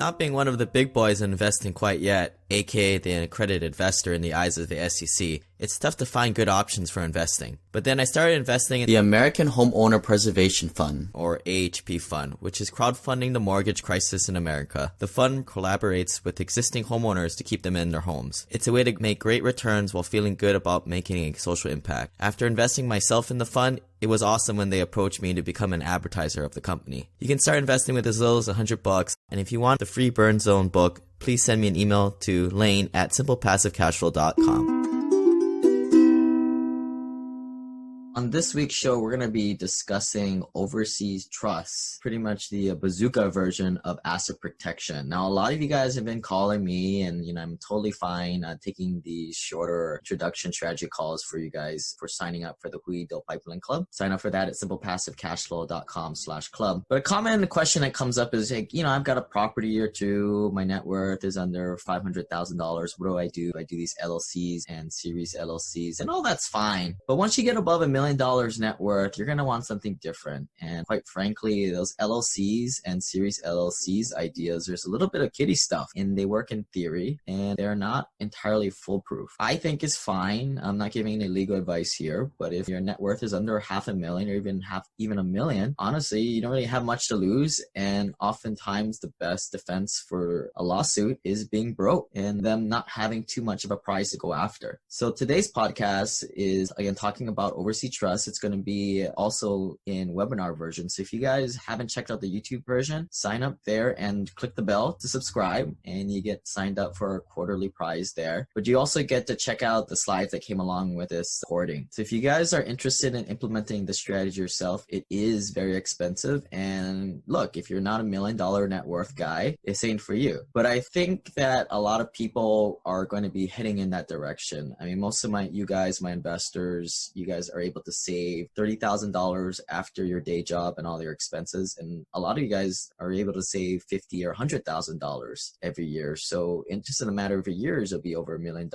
Not being one of the big boys in investing quite yet, aka the accredited investor in the eyes of the SEC, it's tough to find good options for investing. But then I started investing in the American Homeowner Preservation Fund, or AHP Fund, which is crowdfunding the mortgage crisis in America. The fund collaborates with existing homeowners to keep them in their homes. It's a way to make great returns while feeling good about making a social impact. After investing myself in the fund, it was awesome when they approached me to become an advertiser of the company. You can start investing with as little as $100, and if you want the free Burn Zone book, please send me an email to lane@simplepassivecashflow.com. On this week's show, we're going to be discussing overseas trusts, pretty much the bazooka version of asset protection. Now, a lot of you guys have been calling me, and I'm totally fine taking these shorter introduction strategy calls for you guys for signing up for the Hui Do Pipeline Club. Sign up for that at simplepassivecashflow.com/club. But a common question that comes up is, like, I've got a property or two. My net worth is under $500,000. What do I do? I do these LLCs and series LLCs, and all that's fine. But once you get above $1 million net worth, you're going to want something different. And quite frankly, those LLCs and series LLCs ideas, there's a little bit of kiddie stuff, and they work in theory, and they're not entirely foolproof. I think it's fine. I'm not giving any legal advice here, but if your net worth is under $500,000 or even $1 million, honestly, you don't really have much to lose. And oftentimes the best defense for a lawsuit is being broke and them not having too much of a prize to go after. So today's podcast is, again, talking about overseas trust. It's going to be also in webinar version. So if you guys haven't checked out the YouTube version, sign up there and click the bell to subscribe, and you get signed up for a quarterly prize there. But you also get to check out the slides that came along with this recording. So if you guys are interested in implementing the strategy yourself, it is very expensive. And look, if you're not $1 million net worth guy, this ain't for you. But I think that a lot of people are going to be heading in that direction. I mean, most of my investors, you guys are able to save $30,000 after your day job and all your expenses, and a lot of you guys are able to save $50,000 or $100,000 every year. So in just in a matter of years, it'll be over $1 million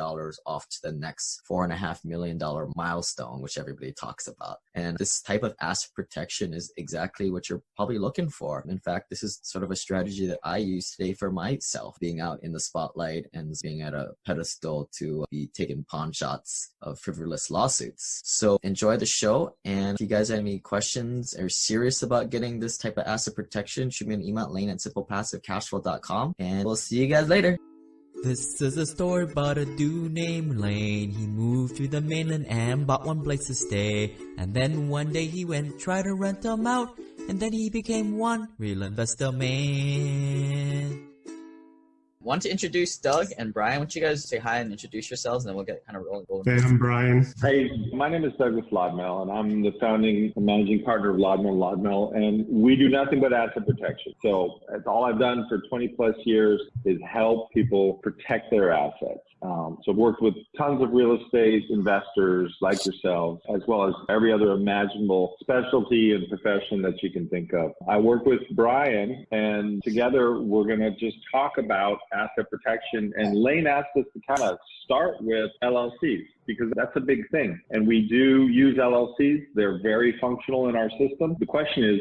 off to the next $4.5 million milestone, which everybody talks about. And this type of asset protection is exactly what you're probably looking for. In fact, this is sort of a strategy that I use today for myself, being out in the spotlight and being at a pedestal to be taking pawn shots of frivolous lawsuits. So enjoy the show, and if you guys have any questions or serious about getting this type of asset protection, shoot me an email at lane@simplepassivecashflow.com, and we'll see you guys later. This is a story about a dude named Lane. He moved to the mainland and bought one place to stay, and then one day he went try to rent them out, and then he became one real investor man. Want to introduce Doug and Brian? Why don't you guys say hi and introduce yourselves, and then we'll get kind of rolling. Hey, I'm Brian. Hey, my name is Douglas Lodmell, and I'm the founding and managing partner of Lodmell, and we do nothing but asset protection. So that's all I've done for 20 plus years is help people protect their assets. So I've worked with tons of real estate investors like yourselves, as well as every other imaginable specialty and profession that you can think of. I work with Brian, and together we're going to just talk about asset protection. And Lane asked us to kind of start with LLCs, because that's a big thing. And we do use LLCs. They're very functional in our system. The question is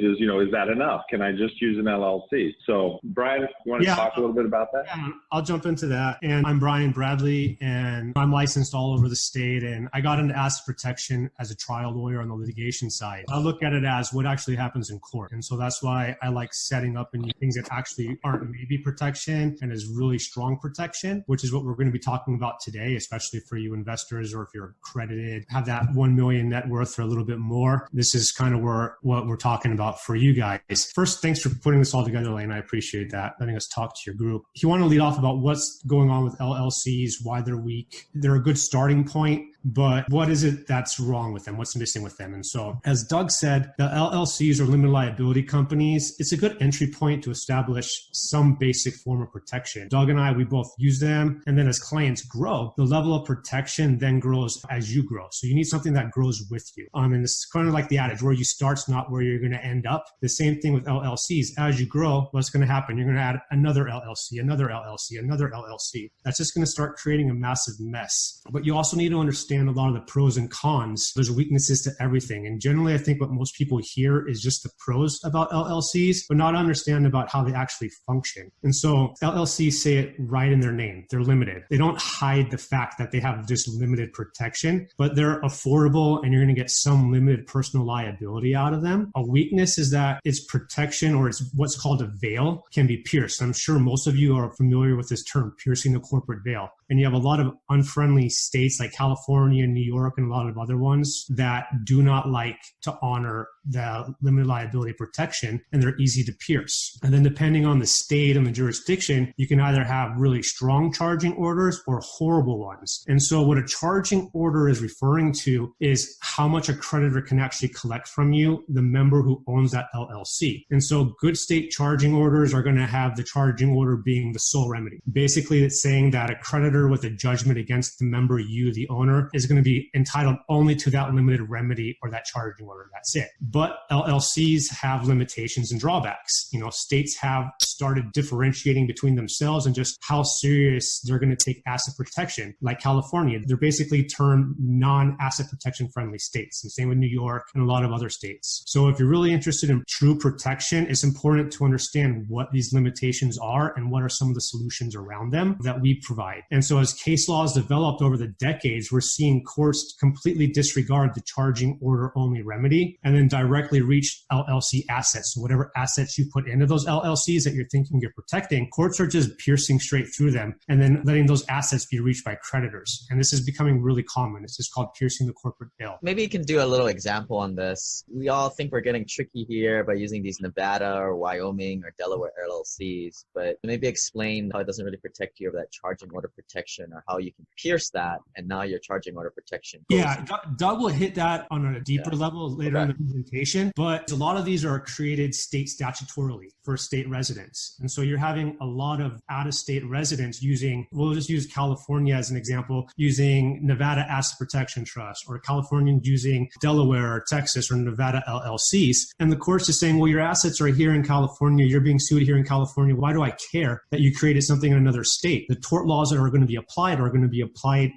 that enough? Can I just use an LLC? So Brian, you want to talk a little bit about that? Yeah, I'll jump into that. And I'm Brian Bradley, and I'm licensed all over the state. And I got into asset protection as a trial lawyer on the litigation side. I look at it as what actually happens in court. And so that's why I like setting up and things that actually aren't maybe protection and is really strong protection, which is what we're going to be talking about today, especially for you investors, or if you're accredited, have that 1 million net worth or a little bit more. This is kind of what we're talking about for you guys. First, thanks for putting this all together, Lane. I appreciate that. Letting us talk to your group. If you want to lead off about what's going on with LLCs, why they're weak, they're a good starting point. But what is it that's wrong with them? What's missing with them? And so, as Doug said, the LLCs are limited liability companies. It's a good entry point to establish some basic form of protection. Doug and I, we both use them. And then as clients grow, the level of protection then grows as you grow. So you need something that grows with you. And it's kind of like the adage, where you start's not where you're going to end up. The same thing with LLCs. As you grow, what's going to happen? You're going to add another LLC, another LLC, another LLC. That's just going to start creating a massive mess. But you also need to understand understand a lot of the pros and cons. There's weaknesses to everything. And generally, I think what most people hear is just the pros about LLCs, but not understand about how they actually function. And so LLCs say it right in their name. They're limited. They don't hide the fact that they have just limited protection, but they're affordable and you're going to get some limited personal liability out of them. A weakness is that its protection, or it's what's called a veil, can be pierced. I'm sure most of you are familiar with this term, piercing the corporate veil. And you have a lot of unfriendly states like California, New York, and a lot of other ones that do not like to honor the limited liability protection, and they're easy to pierce. And then depending on the state and the jurisdiction, you can either have really strong charging orders or horrible ones. And so what a charging order is referring to is how much a creditor can actually collect from you, the member who owns that LLC. And so good state charging orders are going to have the charging order being the sole remedy. Basically, it's saying that a creditor with a judgment against the member, you, the owner, is going to be entitled only to that limited remedy or that charging order. That's it. But LLCs have limitations and drawbacks. You know, states have started differentiating between themselves and just how serious they're going to take asset protection. Like California, they're basically termed non-asset protection friendly states. And same with New York and a lot of other states. So if you're really interested in true protection, it's important to understand what these limitations are and what are some of the solutions around them that we provide. And so as case laws developed over the decades, we're seeing courts completely disregard the charging order only remedy and then directly reach LLC assets. So whatever assets you put into those LLCs that you're thinking you're protecting, courts are just piercing straight through them and then letting those assets be reached by creditors. And this is becoming really common. It's just called piercing the corporate veil. Maybe you can do a little example on this. We all think we're getting tricky here by using these Nevada or Wyoming or Delaware LLCs, but maybe explain how it doesn't really protect you of that charging order protection or how you can pierce that and now your charging order protection. Yeah, Doug will hit that on a deeper level later in the presentation, but a lot of these are created state statutorily for state residents. And so you're having a lot of out-of-state residents using, we'll just use California as an example, using Nevada Asset Protection Trust, or Californians using Delaware or Texas or Nevada LLCs. And the court's just saying, well, your assets are here in California, you're being sued here in California. Why do I care that you created something in another state? The tort laws that are going to be applied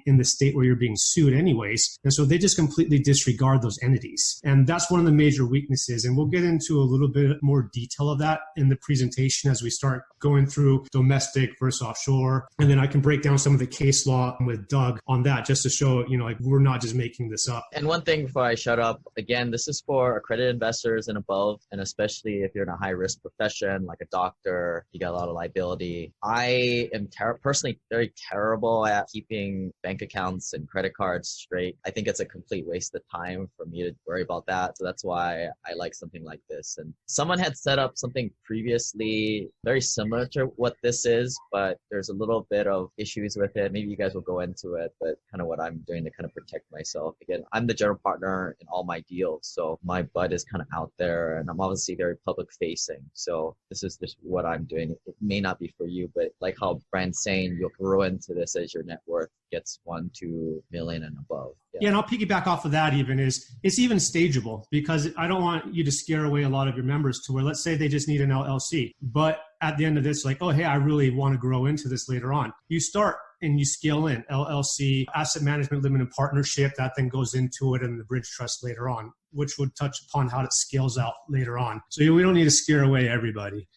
in the state where you're being sued anyways. And so they just completely disregard those entities. And that's one of the major weaknesses. And we'll get into a little bit more detail of that in the presentation as we start going through domestic versus offshore. And then I can break down some of the case law with Doug on that just to show, you know, like we're not just making this up. And one thing before I shut up, again, this is for accredited investors and above, and especially if you're in a high risk profession like a doctor, you got a lot of liability. I am personally very terrible at keeping bank accounts and credit cards straight. I think it's a complete waste of time for me to worry about that. So that's why I like something like this. And someone had set up something previously very similar to what this is, but there's a little bit of issues with it. Maybe you guys will go into it, but kind of what I'm doing to kind of protect myself. Again, I'm the general partner in all my deals, so my butt is kind of out there and I'm obviously very public facing. So this is just what I'm doing. It may not be for you, but like how Brian's saying, you'll grow into this as your net worth gets 1-2 million and above. Yeah, and I'll piggyback off of that even is it's even stageable, because I don't want you to scare away a lot of your members to where, let's say they just need an LLC, but at the end of this, like, oh, hey, I really want to grow into this later on. You start and you scale in LLC, asset management limited partnership, that then goes into it, and the bridge trust later on, which would touch upon how it scales out later on. So we don't need to scare away everybody.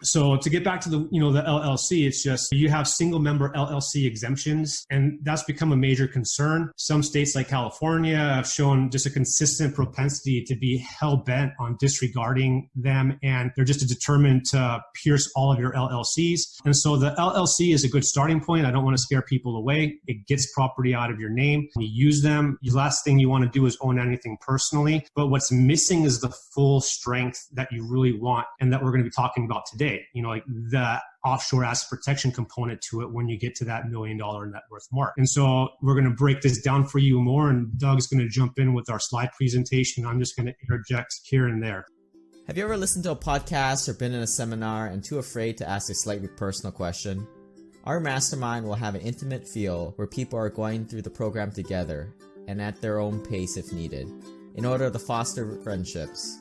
So to get back to the LLC, it's just you have single member LLC exemptions, and that's become a major concern. Some states like California have shown just a consistent propensity to be hell bent on disregarding them, and they're just determined to pierce all of your LLCs. And so the LLC is a good starting point. I don't want to scare people away. It gets property out of your name. You use them. The last thing you want to do is own anything personally. But what's missing is the full strength that you really want, and that we're going to be talking about today. Like the offshore asset protection component to it when you get to that $1 million net worth mark. And so we're going to break this down for you more, and Doug's going to jump in with our slide presentation. I'm just going to interject here and there. Have you ever listened to a podcast or been in a seminar and too afraid to ask a slightly personal question? Our mastermind will have an intimate feel where people are going through the program together and at their own pace if needed, in order to foster friendships.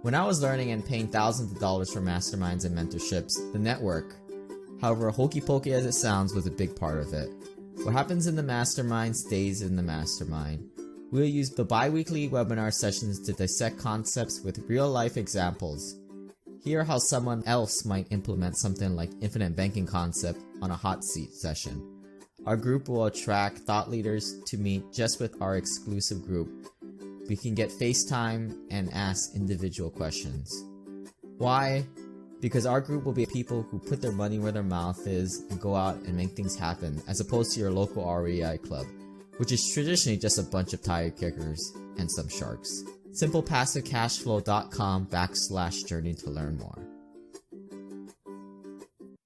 When I was learning and paying thousands of dollars for masterminds and mentorships, the network, however hokey pokey as it sounds, was a big part of it. What happens in the mastermind stays in the mastermind. We'll use the bi-weekly webinar sessions to dissect concepts with real-life examples. Hear how someone else might implement something like infinite banking concept on a hot seat session. Our group will attract thought leaders to meet just with our exclusive group. We can get FaceTime and ask individual questions. Why? Because our group will be people who put their money where their mouth is and go out and make things happen, as opposed to your local REI club, which is traditionally just a bunch of tire kickers and some sharks. SimplePassiveCashflow.com/journey to learn more.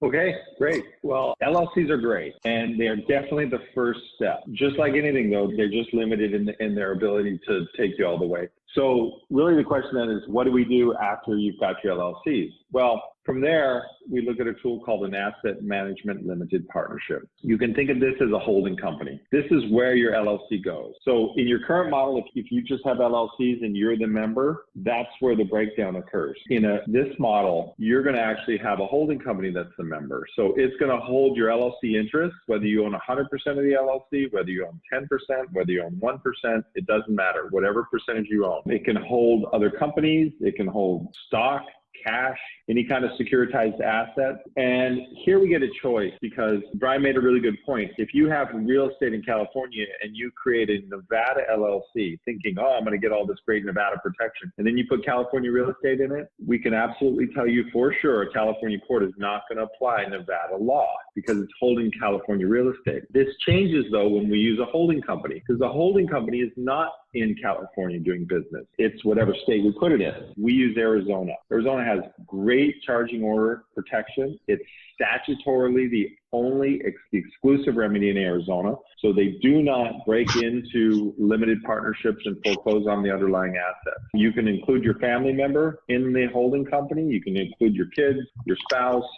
Okay, great. Well, LLCs are great, and they're definitely the first step. Just like anything, though, they're just limited in their ability to take you all the way. So really the question then is, what do we do after you've got your LLCs? Well, from there, we look at a tool called an asset management limited partnership. You can think of this as a holding company. This is where your LLC goes. So in your current model, if you just have LLCs and you're the member, that's where the breakdown occurs. In this model, you're going to actually have a holding company that's the member. So it's going to hold your LLC interest, whether you own 100% of the LLC, whether you own 10%, whether you own 1%, it doesn't matter, whatever percentage you own. It can hold other companies, it can hold stock, cash, any kind of securitized asset. And here we get a choice, because Brian made a really good point. If you have real estate in California and you create a Nevada LLC thinking, oh, I'm going to get all this great Nevada protection, and then you put California real estate in it, we can absolutely tell you for sure a California court is not going to apply Nevada law because it's holding California real estate. This changes, though, when we use a holding company, because the holding company is not in California doing business. It's whatever state we put it in. We use Arizona. Arizona has great charging order protection. It's statutorily the only exclusive remedy in Arizona. So they do not break into limited partnerships and foreclose on the underlying asset. You can include your family member in the holding company. You can include your kids, your spouse,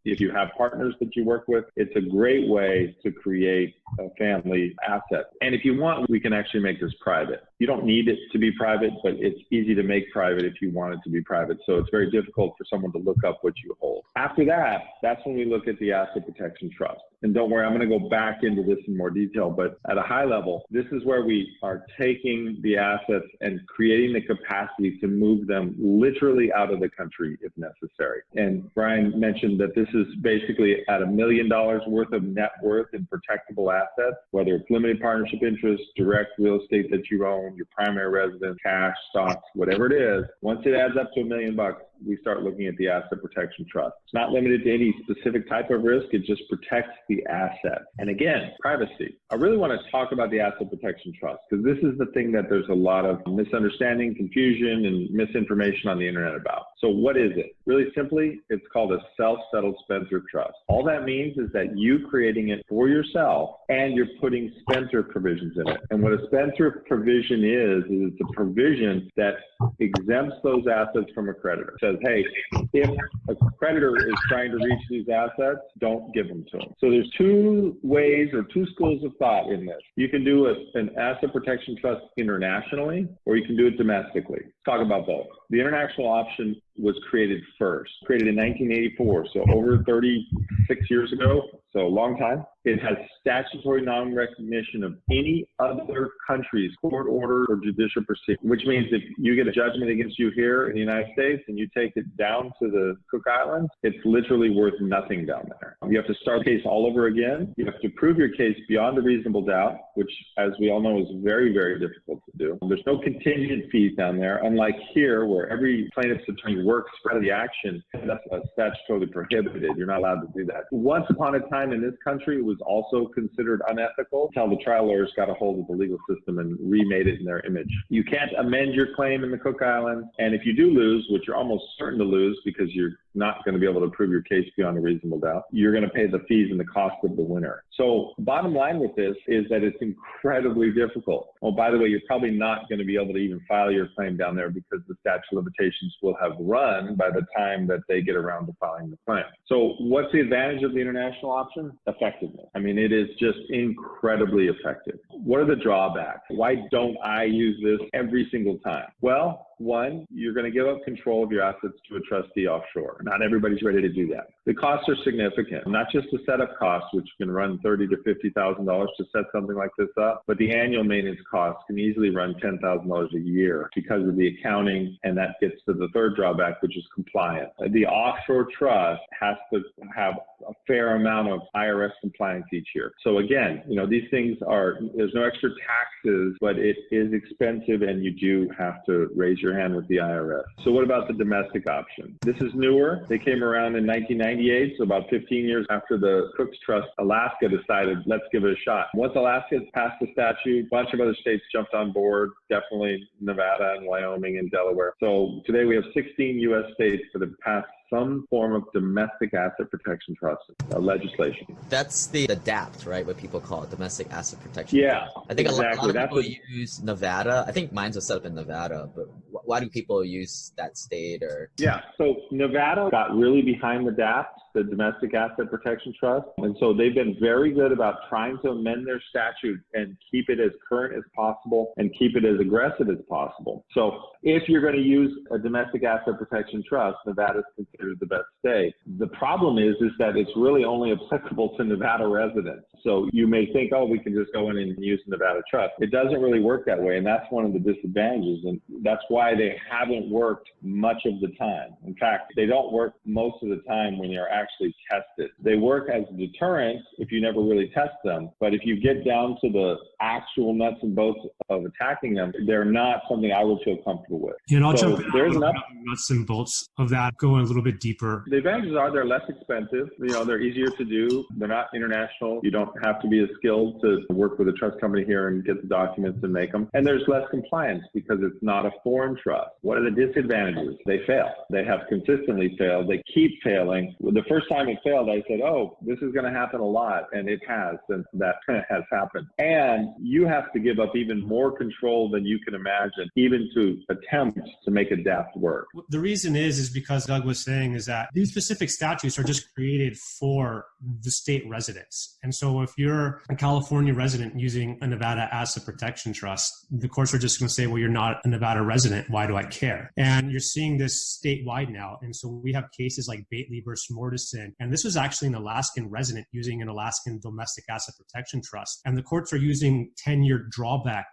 if you have partners that you work with. It's a great way to create a family asset. And if you want, we can actually make this private. You don't need it to be private, but it's easy to make private if you want it to be private. So it's very difficult for someone to look up what you hold. After that, that's when we look at the asset protection trust. And don't worry, I'm going to go back into this in more detail, but at a high level, this is where we are taking the assets and creating the capacity to move them literally out of the country if necessary. And Brian mentioned that this is basically at $1 million worth of net worth in protectable assets, whether it's limited partnership interest, direct real estate that you own, your primary residence, cash, stocks, whatever it is. Once it adds up to $1 million, we start looking at the asset protection trust. It's not limited to any specific type of risk. It just protects the asset. And again, privacy. I really want to talk about the asset protection trust, because this is the thing that there's a lot of misunderstanding, confusion, and misinformation on the internet about. So what is it? Really simply, it's called a self-settled spendthrift trust. All that means is that you creating it for yourself and you're putting spendthrift provisions in it. And what a spendthrift provision is it's a provision that exempts those assets from a creditor. It says, hey, if a creditor is trying to reach these assets, don't give them to them. So there's two ways or two schools of thought in this. You can do an asset protection trust internationally, or you can do it domestically. Let's talk about both. The international option was created first, created in 1984, so over 36 years ago, so a long time. It has statutory non-recognition of any other country's court order or judicial proceeding, which means if you get a judgment against you here in the United States and you take it down to the Cook Islands, it's literally worth nothing down there. You have to start the case all over again. You have to prove your case beyond a reasonable doubt, which, as we all know, is very, very difficult to do. There's no contingent fees down there, unlike here where every plaintiff's attorney works spread of the action. That's statutorily prohibited. You're not allowed to do that. Once upon a time in this country, it was also considered unethical until the trial lawyers got a hold of the legal system and remade it in their image. You can't amend your claim in the Cook Islands, and if you do lose, which you're almost certain to lose because you're not going to be able to prove your case beyond a reasonable doubt, you're going to pay the fees and the cost of the winner. So bottom line with this is that it's incredibly difficult. Oh, by the way, you're probably not going to be able to even file your claim down there because the statute of limitations will have run by the time that they get around to filing the claim. So what's the advantage of the international option? Effectiveness. phenomenal. I mean, it is just incredibly effective. What are the drawbacks? Why don't I use this every single time? Well, one, you're going to give up control of your assets to a trustee offshore. Not everybody's ready to do that. The costs are significant, not just the setup costs, which can run $30,000 to $50,000 to set something like this up, but the annual maintenance costs can easily run $10,000 a year because of the accounting, and that gets to the third drawback, which is compliance. The offshore trust has to have a fair amount of IRS compliance each year. So again, these things there's no extra taxes, but it is expensive and you do have to raise your hand with the IRS. So what about the domestic option? This is newer. They came around in 1998, so about 15 years after the Cook's Trust, Alaska decided, let's give it a shot. Once Alaska passed the statute, a bunch of other states jumped on board, definitely Nevada and Wyoming and Delaware. So today we have 16 U.S. states that have passed some form of domestic asset protection trust legislation. That's the DAPT, right? What people call it, domestic asset protection. Yeah, I think exactly. a lot of people use Nevada. I think mine was set up in Nevada, but why do people use that state? Yeah, so Nevada got really behind the DAPT, the Domestic Asset Protection Trust. And so they've been very good about trying to amend their statute and keep it as current as possible and keep it as aggressive as possible. So if you're going to use a Domestic Asset Protection Trust, Nevada is considered the best state. The problem is that it's really only applicable to Nevada residents. So you may think, we can just go in and use the Nevada Trust. It doesn't really work that way, and that's one of the disadvantages, and that's why they haven't worked much of the time. In fact, they don't work most of the time when you're actually tested. They work as a deterrent if you never really test them, but if you get down to the actual nuts and bolts of attacking them, they're not something I would feel comfortable with. And I'll jump in on the nuts and bolts of that, going a little bit deeper. The advantages are they're less expensive. They're easier to do. They're not international. You don't have to be as skilled to work with a trust company here and get the documents and make them. And there's less compliance because it's not a foreign trust. What are the disadvantages? They fail. They have consistently failed. They keep failing. The first time it failed, I said, this is going to happen a lot. And it has, and that has happened. And you have to give up even more control than you can imagine, even to attempt to make a DAPT work. The reason is because Doug was saying is that these specific statutes are just created for the state residents. And so if you're a California resident using a Nevada Asset Protection Trust, the courts are just going to say, you're not a Nevada resident. Why do I care? And you're seeing this statewide now. And so we have cases like Bately versus Mordison. And this was actually an Alaskan resident using an Alaskan Domestic Asset Protection Trust. And the courts are using 10-year drawback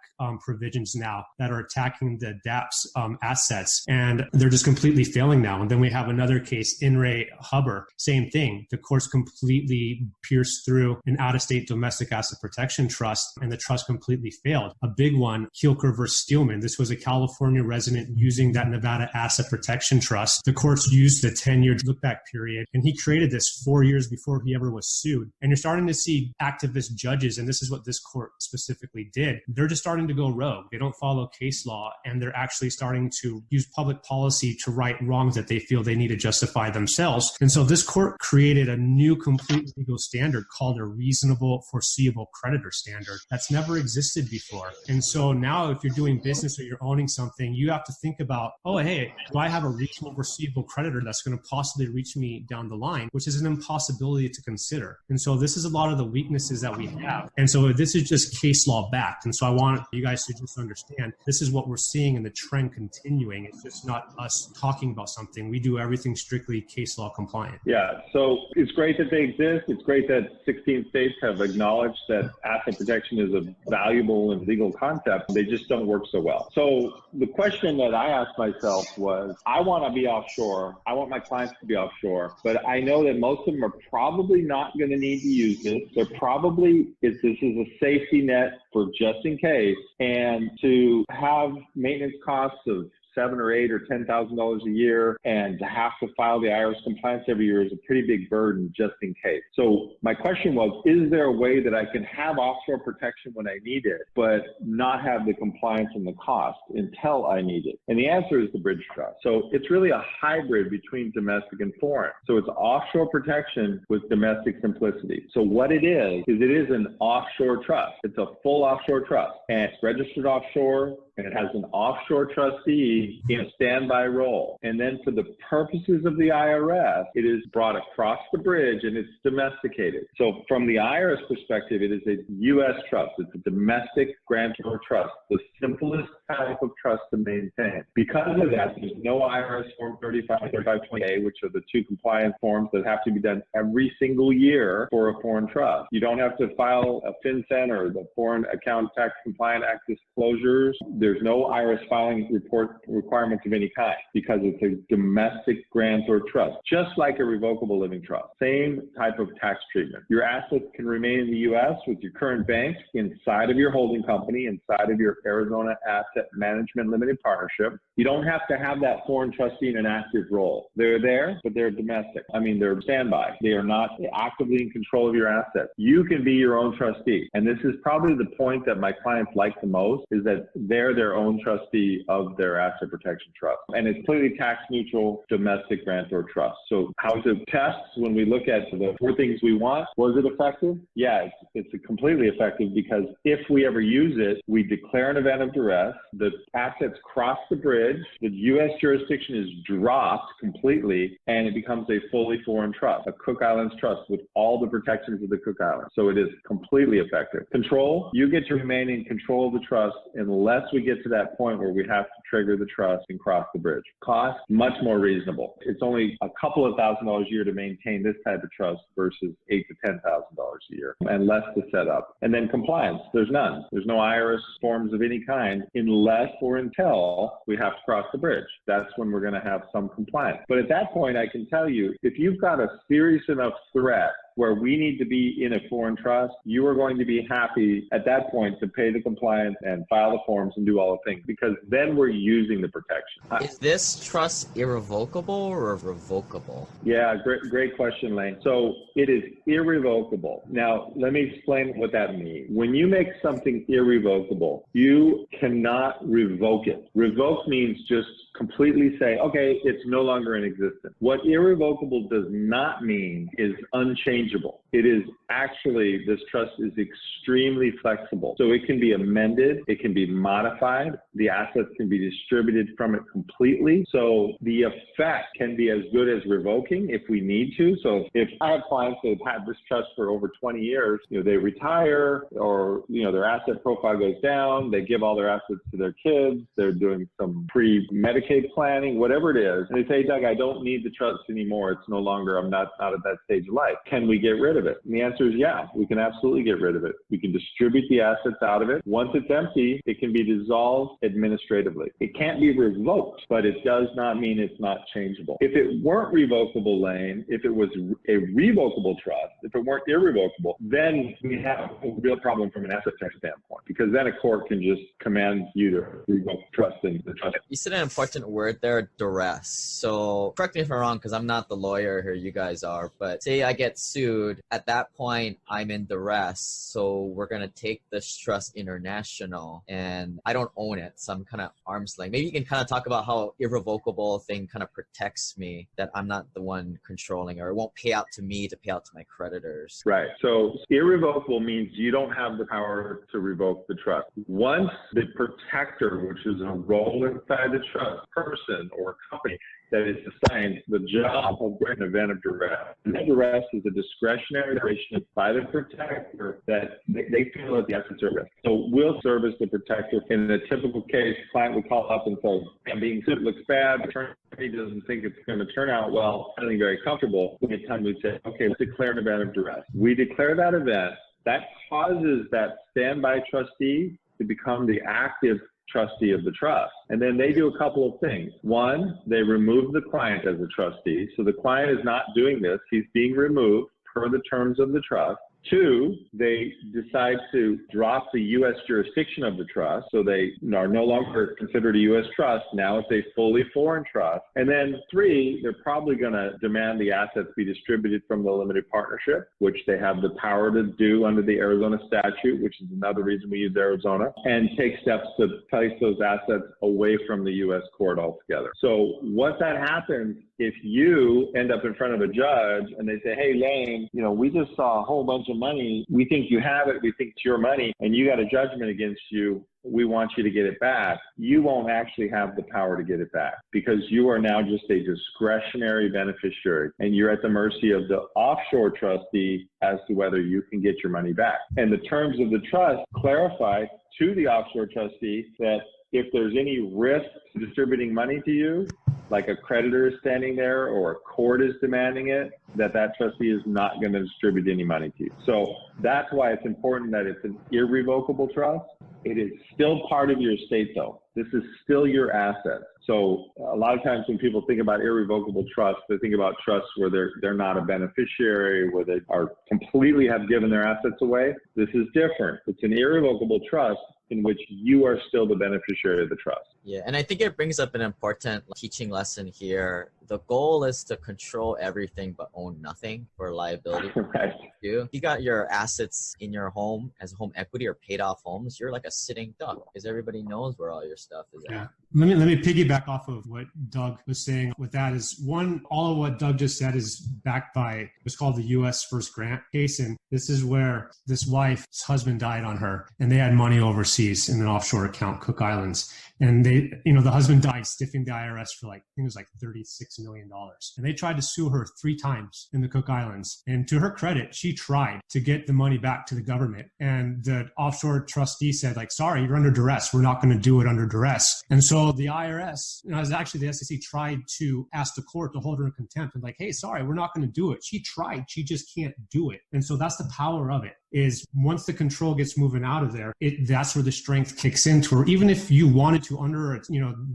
provisions now that are attacking the DAP's assets. And they're just completely failing now. And then we have another case, In re Hubbard, same thing. The courts completely pierced through an out-of-state domestic asset protection trust, and the trust completely failed. A big one, Kielker versus Steelman. This was a California resident using that Nevada Asset Protection Trust. The courts used the 10-year look-back period, and he created this 4 years before he ever was sued. And you're starting to see activist judges, and this is what this court specifically did. They're just starting to go rogue. They don't follow case law, and they're actually starting to use public policy to right wrongs that they feel they need to justify themselves. And so this court created a new complete legal standard called a reasonable foreseeable creditor standard that's never existed before. And so now if you're doing business or you're owning something, you have to think about, hey, do I have a reasonable foreseeable creditor that's going to possibly reach me down the line, which is an impossibility to consider. And so this is a lot of the weaknesses that we have. And so this is just case law backed. And so I want you guys to just understand this is what we're seeing in the trend continuing. It's just not us talking about something. We do everything strictly case law compliant. Yeah, so it's great that they exist. It's great that 16 states have acknowledged that asset protection is a valuable and legal concept. They just don't work so well. So the question that I asked myself was, I want to be offshore. I want my clients to be offshore, but I know that most of them are probably not going to need to use this. This is a safety net for just in case, and to have maintenance costs of $7,000 or $8,000 or $10,000 a year, and to have to file the IRS compliance every year is a pretty big burden just in case. So my question was, is there a way that I can have offshore protection when I need it, but not have the compliance and the cost until I need it? And the answer is the bridge trust. So it's really a hybrid between domestic and foreign. So it's offshore protection with domestic simplicity. So what it is an offshore trust. It's a full offshore trust, and it's registered offshore, and it has an offshore trustee in a standby role. And then for the purposes of the IRS, it is brought across the bridge and it's domesticated. So from the IRS perspective, it is a U.S. trust. It's a domestic grantor trust, the simplest type of trust to maintain. Because of that, there's no IRS Form 35, 3520A, which are the two compliance forms that have to be done every single year for a foreign trust. You don't have to file a FinCEN or the Foreign Account Tax Compliant Act disclosures. There's no IRS filing report requirements of any kind because it's a domestic grantor trust, just like a revocable living trust. Same type of tax treatment. Your assets can remain in the U.S. with your current banks inside of your holding company, inside of your Arizona Asset Management Limited Partnership. You don't have to have that foreign trustee in an active role. They're there, but they're domestic. I mean, they're standby. They are not actively in control of your assets. You can be your own trustee. And this is probably the point that my clients like the most, is that they're their own trustee of their asset protection trust. And it's completely tax neutral domestic grantor trust. So how to test when we look at the 4 things we want, was it effective? Yeah, it's completely effective because if we ever use it, we declare an event of duress, the assets cross the bridge, the U.S. jurisdiction is dropped completely, and it becomes a fully foreign trust, a Cook Islands trust with all the protections of the Cook Islands. So it is completely effective. Control, you get to remain in control of the trust unless we get to that point where we have to trigger the trust and cross the bridge. Cost, much more reasonable. It's only a couple of $1,000s a year to maintain this type of trust versus $8,000 to $10,000 a year, and less to set up. And then compliance, there's none. There's no IRS forms of any kind unless or until we have to cross the bridge. That's when we're going to have some compliance. But at that point, I can tell you, if you've got a serious enough threat where we need to be in a foreign trust, you are going to be happy at that point to pay the compliance and file the forms and do all the things, because then we're using the protection. Is this trust irrevocable or revocable? Yeah, great question, Lane. So it is irrevocable. Now, let me explain what that means. When you make something irrevocable, you cannot revoke it. Revoke means just completely say, okay, it's no longer in existence. What irrevocable does not mean is unchangeable. It is actually, this trust is extremely flexible. So it can be amended, it can be modified, the assets can be distributed from it completely. So the effect can be as good as revoking if we need to. So if I have clients that have had this trust for over 20 years, they retire, or their asset profile goes down, they give all their assets to their kids, they're doing some pre-Medicaid planning, whatever it is, and they say, Doug, I don't need the trust anymore. It's no longer, I'm not at that stage of life. Can we get rid of it? And the answer is yeah, we can absolutely get rid of it. We can distribute the assets out of it. Once it's empty, it can be dissolved administratively. It can't be revoked, but it does not mean it's not changeable. If it weren't revocable, Lane, if it was a revocable trust, if it weren't irrevocable, then we have a real problem from an asset tax standpoint, because then a court can just command you to revoke trust in the trust. You said an important word there, duress. So correct me if I'm wrong, because I'm not the lawyer here, you guys are, but say I get sued. At that point, I'm in duress. So we're going to take this trust international and I don't own it. So I'm kind of arm's length. Maybe you can kind of talk about how irrevocable thing kind of protects me, that I'm not the one controlling, or it won't pay out to me to pay out to my creditors. Right. So irrevocable means you don't have the power to revoke the trust. Once the protector, which is a role inside the trust, person or company that is assigned the job of an event of duress. And duress is a discretionary declaration by the protector that they feel that the assets are at risk. So we'll serve as the protector. In a typical case, client would call up and say, I'm being sued, looks bad, the attorney doesn't think it's going to turn out well, feeling very comfortable. At the time we'd say, okay, let's declare an event of duress. We declare that event. That causes that standby trustee to become the active trustee of the trust. And then they do a couple of things. One, they remove the client as a trustee. So the client is not doing this. He's being removed per the terms of the trust. Two, they decide to drop the U.S. jurisdiction of the trust, so they are no longer considered a U.S. trust. Now it's a fully foreign trust. And then three, they're probably going to demand the assets be distributed from the limited partnership, which they have the power to do under the Arizona statute, which is another reason we use Arizona, and take steps to place those assets away from the U.S. court altogether. So once that happens, if you end up in front of a judge and they say, hey, Lane, we just saw a whole bunch bunch of money. We think you have it. We think it's your money and you got a judgment against you. We want you to get it back. You won't actually have the power to get it back because you are now just a discretionary beneficiary and you're at the mercy of the offshore trustee as to whether you can get your money back. And the terms of the trust clarify to the offshore trustee that if there's any risk to distributing money to you, like a creditor is standing there or a court is demanding it, that trustee is not going to distribute any money to you. So that's why it's important that it's an irrevocable trust. It is still part of your estate though. This is still your asset. So a lot of times when people think about irrevocable trust, they think about trusts where they're not a beneficiary, where they are completely have given their assets away. This is different. It's an irrevocable trust in which you are still the beneficiary of the trust. Yeah, and I think it brings up an important teaching lesson here. The goal is to control everything but own nothing for liability. Right. You got your assets in your home as home equity or paid off homes, you're like a sitting duck because everybody knows where all your stuff is at. Yeah. Let me piggyback off of what Doug was saying with that is one, all of what Doug just said is backed by what's called the U.S. First Grant case. And this is where this wife's husband died on her and they had money overseas in an offshore account, Cook Islands. And they, the husband died stiffing the IRS for I think it was like $36 million. And they tried to sue her 3 times in the Cook Islands. And to her credit, she tried to get the money back to the government. And the offshore trustee said sorry, you're under duress. We're not going to do it under duress. And so the IRS, actually the SEC tried to ask the court to hold her in contempt and hey, sorry, we're not going to do it. She tried, she just can't do it. And so that's the power of it. Is once the control gets moving out of there, that's where the strength kicks into her. Even if you wanted to under,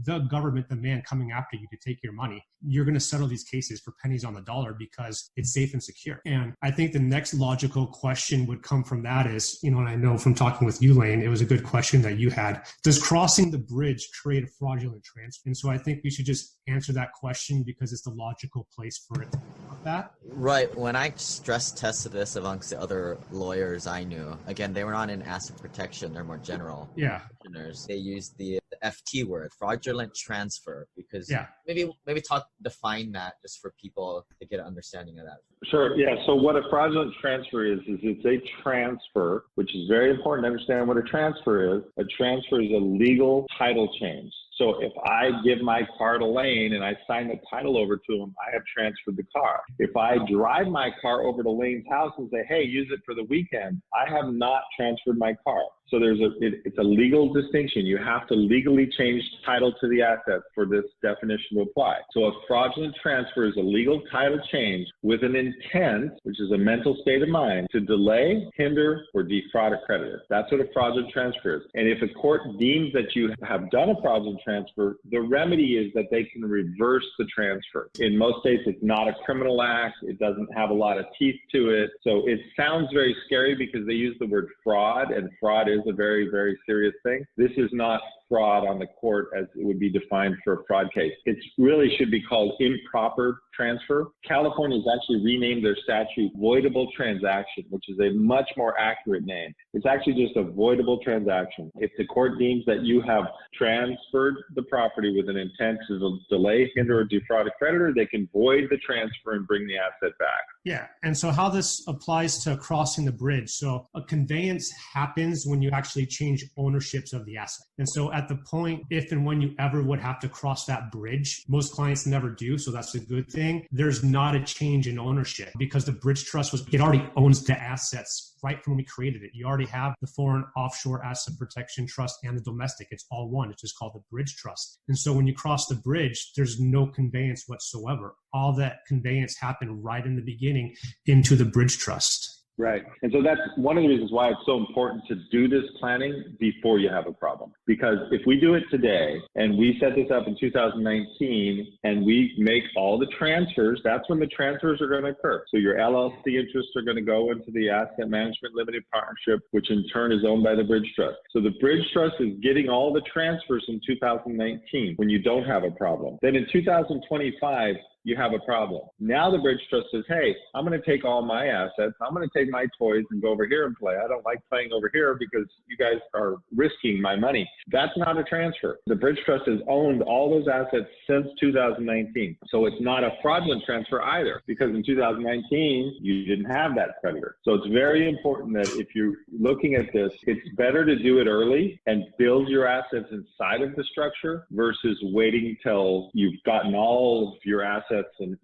the government, the man coming after you to take your money, you're going to settle these cases for pennies on the dollar because it's safe and secure. And I think the next logical question would come from that is, and I know from talking with you, Lane, it was a good question that you had. Does crossing the bridge create a fraudulent transfer? And so I think we should just answer that question because it's the logical place for it to about that. Right. When I stress tested this amongst the other lawyers I knew, again, they were not in asset protection, they're more general. Yeah. They used the FT word, fraudulent transfer, because maybe define that just for people to get an understanding of that. Sure. Yeah. So what a fraudulent transfer is it's a transfer, which is very important to understand what a transfer is. A transfer is a legal title change. So if I give my car to Lane and I sign the title over to him, I have transferred the car. If I drive my car over to Lane's house and say, hey, use it for the weekend, I have not transferred my car. So it's a legal distinction. You have to legally change title to the asset for this definition to apply. So a fraudulent transfer is a legal title change with an intent, which is a mental state of mind, to delay, hinder, or defraud a creditor. That's what a fraudulent transfer is. And if a court deems that you have done a fraudulent transfer, the remedy is that they can reverse the transfer. In most states, it's not a criminal act. It doesn't have a lot of teeth to it. So it sounds very scary because they use the word fraud, and fraud is a very, very serious thing. This is not fraud on the court as it would be defined for a fraud case. It really should be called improper transfer. California has actually renamed their statute voidable transaction, which is a much more accurate name. It's actually just a voidable transaction. If the court deems that you have transferred the property with an intent to delay, hinder, or defraud a creditor, they can void the transfer and bring the asset back. Yeah. And so how this applies to crossing the bridge. So a conveyance happens when you actually change ownerships of the asset. And so at the point, if and when you ever would have to cross that bridge, most clients never do. So that's a good thing. There's not a change in ownership because the bridge trust it already owns the assets right from when we created it. You already have the foreign offshore asset protection trust and the domestic. It's all one. It's just called the bridge trust. And so when you cross the bridge, there's no conveyance whatsoever. All that conveyance happened right in the beginning into the bridge trust. Right. And so that's one of the reasons why it's so important to do this planning before you have a problem. Because if we do it today and we set this up in 2019 and we make all the transfers, that's when the transfers are going to occur. So your LLC interests are going to go into the Asset Management Limited Partnership, which in turn is owned by the Bridge Trust. So the Bridge Trust is getting all the transfers in 2019 when you don't have a problem. Then in 2025, you have a problem. Now the bridge trust says, hey, I'm going to take all my assets. I'm going to take my toys and go over here and play. I don't like playing over here because you guys are risking my money. That's not a transfer. The bridge trust has owned all those assets since 2019. So it's not a fraudulent transfer either, because in 2019, you didn't have that creditor. So it's very important that if you're looking at this, it's better to do it early and build your assets inside of the structure versus waiting till you've gotten all of your assets and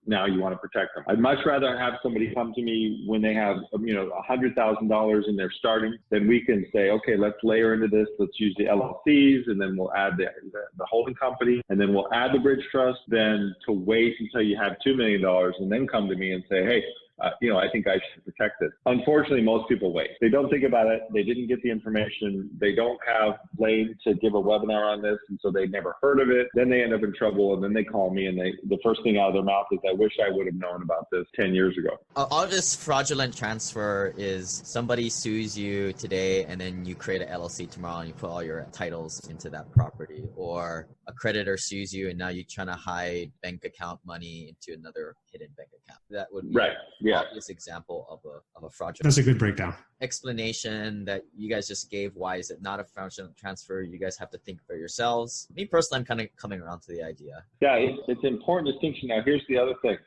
now you want to protect them. I'd much rather have somebody come to me when they have, $100,000 in their starting, then we can say, okay, let's layer into this. Let's use the LLCs, and then we'll add the holding company, and then we'll add the bridge trust, then to wait until you have $2 million and then come to me and say, hey, I think I should protect it. Unfortunately, most people wait. They don't think about it. They didn't get the information. They don't have Blaine to give a webinar on this, and so they never heard of it. Then they end up in trouble, and then they call me, and the first thing out of their mouth is, I wish I would have known about this 10 years ago. All this fraudulent transfer is somebody sues you today, and then you create an LLC tomorrow, and you put all your titles into that property. Or a creditor sues you, and now you're trying to hide bank account money into another hidden bank account. That would be right. Yeah. Obvious example of a fraudulent. That's a good breakdown. Explanation that you guys just gave. Why is it not a fraudulent transfer? You guys have to think for yourselves. Me personally, I'm kind of coming around to the idea. Yeah, it's an important distinction. Now, here's the other thing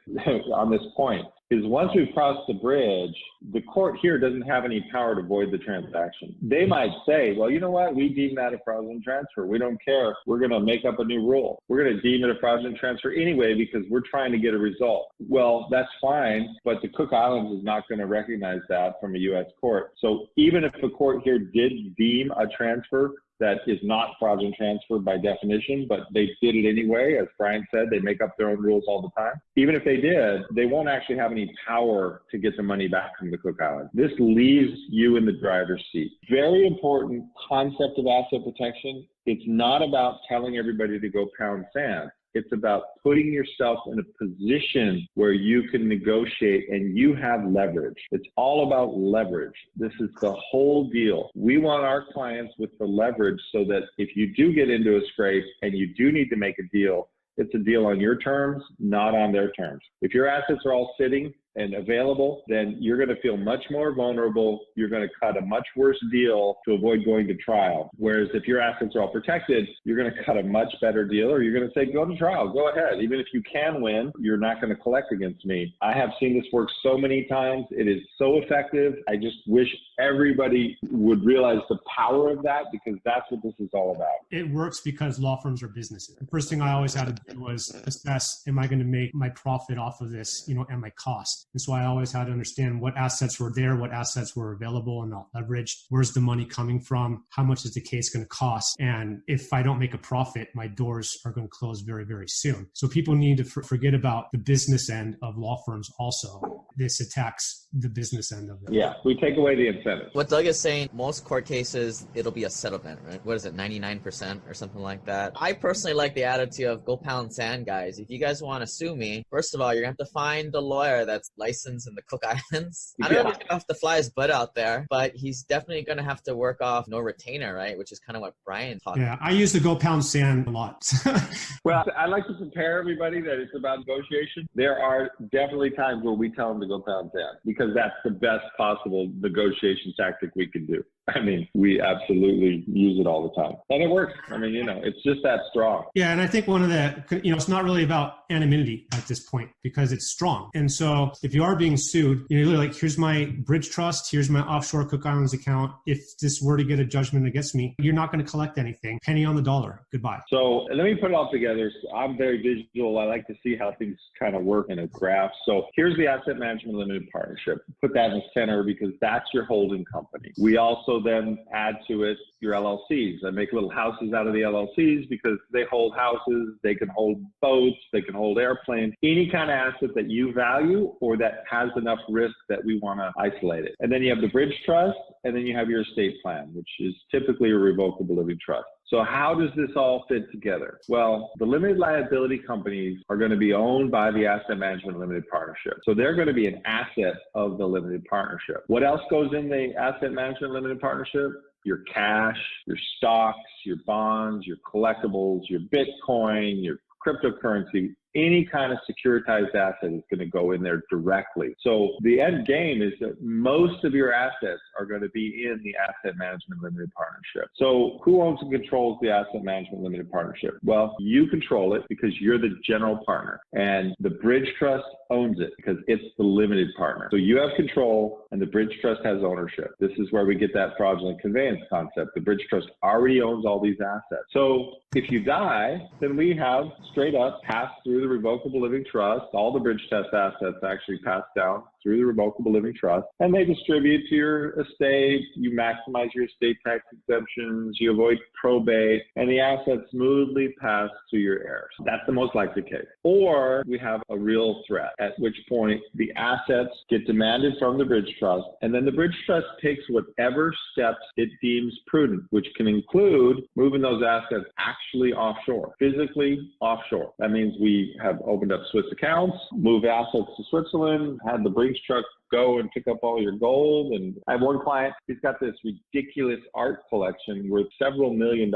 on this point is once we've crossed the bridge, the court here doesn't have any power to void the transaction. They might say, well, you know what? We deem that a fraudulent transfer. We don't care. We're going to make up a new rule. We're going to deem it a fraudulent transfer anyway because we're trying to get a result. Well, that's fine, but the Cook Islands is not going to recognize that from a U.S. court. So even if the court here did deem a transfer that is not fraudulent transfer by definition, but they did it anyway. As Brian said, they make up their own rules all the time. Even if they did, they won't actually have any power to get the money back from the Cook Islands. This leaves you in the driver's seat. Very important concept of asset protection. It's not about telling everybody to go pound sand. It's about putting yourself in a position where you can negotiate and you have leverage. It's all about leverage. This is the whole deal. We want our clients with the leverage so that if you do get into a scrape and you do need to make a deal, it's a deal on your terms, not on their terms. If your assets are all sitting and available, then you're going to feel much more vulnerable. You're going to cut a much worse deal to avoid going to trial. Whereas if your assets are all protected, you're going to cut a much better deal, or you're going to say, go to trial, go ahead. Even if you can win, you're not going to collect against me. I have seen this work so many times. It is so effective. I just wish everybody would realize the power of that, because that's what this is all about. It works because law firms are businesses. The first thing I always had to do was assess, am I going to make my profit off of this, and my cost? And so I always had to understand what assets were there, what assets were available and not leveraged. Where's the money coming from? How much is the case going to cost? And if I don't make a profit, my doors are going to close very, very soon. So people need to forget about the business end of law firms also. This attacks the business end of it. Yeah, we take away the incentive. What Doug is saying, most court cases, it'll be a settlement, right? What is it, 99% or something like that? I personally like the attitude of go pound sand, guys. If you guys want to sue me, first of all, you're going to have to find the lawyer that's licensed in the Cook Islands. I don't know if he's going to have to fly his butt out there, but he's definitely going to have to work off no retainer, right? Which is kind of what Brian talked about. Yeah, I use the go pound sand a lot. Well, I like to prepare everybody that it's about negotiation. There are definitely times where we tell them to go pound sand, because that's the best possible negotiation tactic we can do. I mean, we absolutely use it all the time. And it works. I mean, it's just that strong. Yeah. And I think one of the, it's not really about anonymity at this point, because it's strong. And so if you are being sued, you're like, here's my bridge trust, here's my offshore Cook Islands account. If this were to get a judgment against me, you're not going to collect anything. Penny on the dollar. Goodbye. So let me put it all together. So I'm very visual. I like to see how things kind of work in a graph. So here's the Asset Management Limited Partnership. Put that in the center because that's your holding company. We also then add to it your LLCs. I make little houses out of the LLCs because they hold houses, they can hold boats, they can hold airplanes, any kind of asset that you value or that has enough risk that we want to isolate it. And then you have the bridge trust, and then you have your estate plan, which is typically a revocable living trust. So how does this all fit together? Well, the limited liability companies are going to be owned by the Asset Management Limited Partnership. So they're going to be an asset of the limited partnership. What else goes in the Asset Management Limited Partnership? Your cash, your stocks, your bonds, your collectibles, your Bitcoin, your cryptocurrency. any kind of securitized asset is going to go in there directly. So the end game is that most of your assets are going to be in the asset management limited partnership. So who owns and controls the asset management limited partnership? Well, you control it because you're the general partner, and the bridge trust owns it because it's the limited partner. So you have control and the bridge trust has ownership. This is where we get that fraudulent conveyance concept. The bridge trust already owns all these assets. So if you die, then we have straight up passed through the revocable living trust. All the bridge trust assets actually pass down through the revocable living trust, and they distribute to your estate. You maximize your estate tax exemptions, you avoid probate, and the assets smoothly pass to your heirs. That's the most likely case. Or we have a real threat, at which point the assets get demanded from the bridge trust, and then the bridge trust takes whatever steps it deems prudent, which can include moving those assets actually offshore, physically offshore. That means we have opened up Swiss accounts, moved assets to Switzerland, had the bridge truck go and pick up all your gold. And I have one client, he's got this ridiculous art collection worth several $1 million.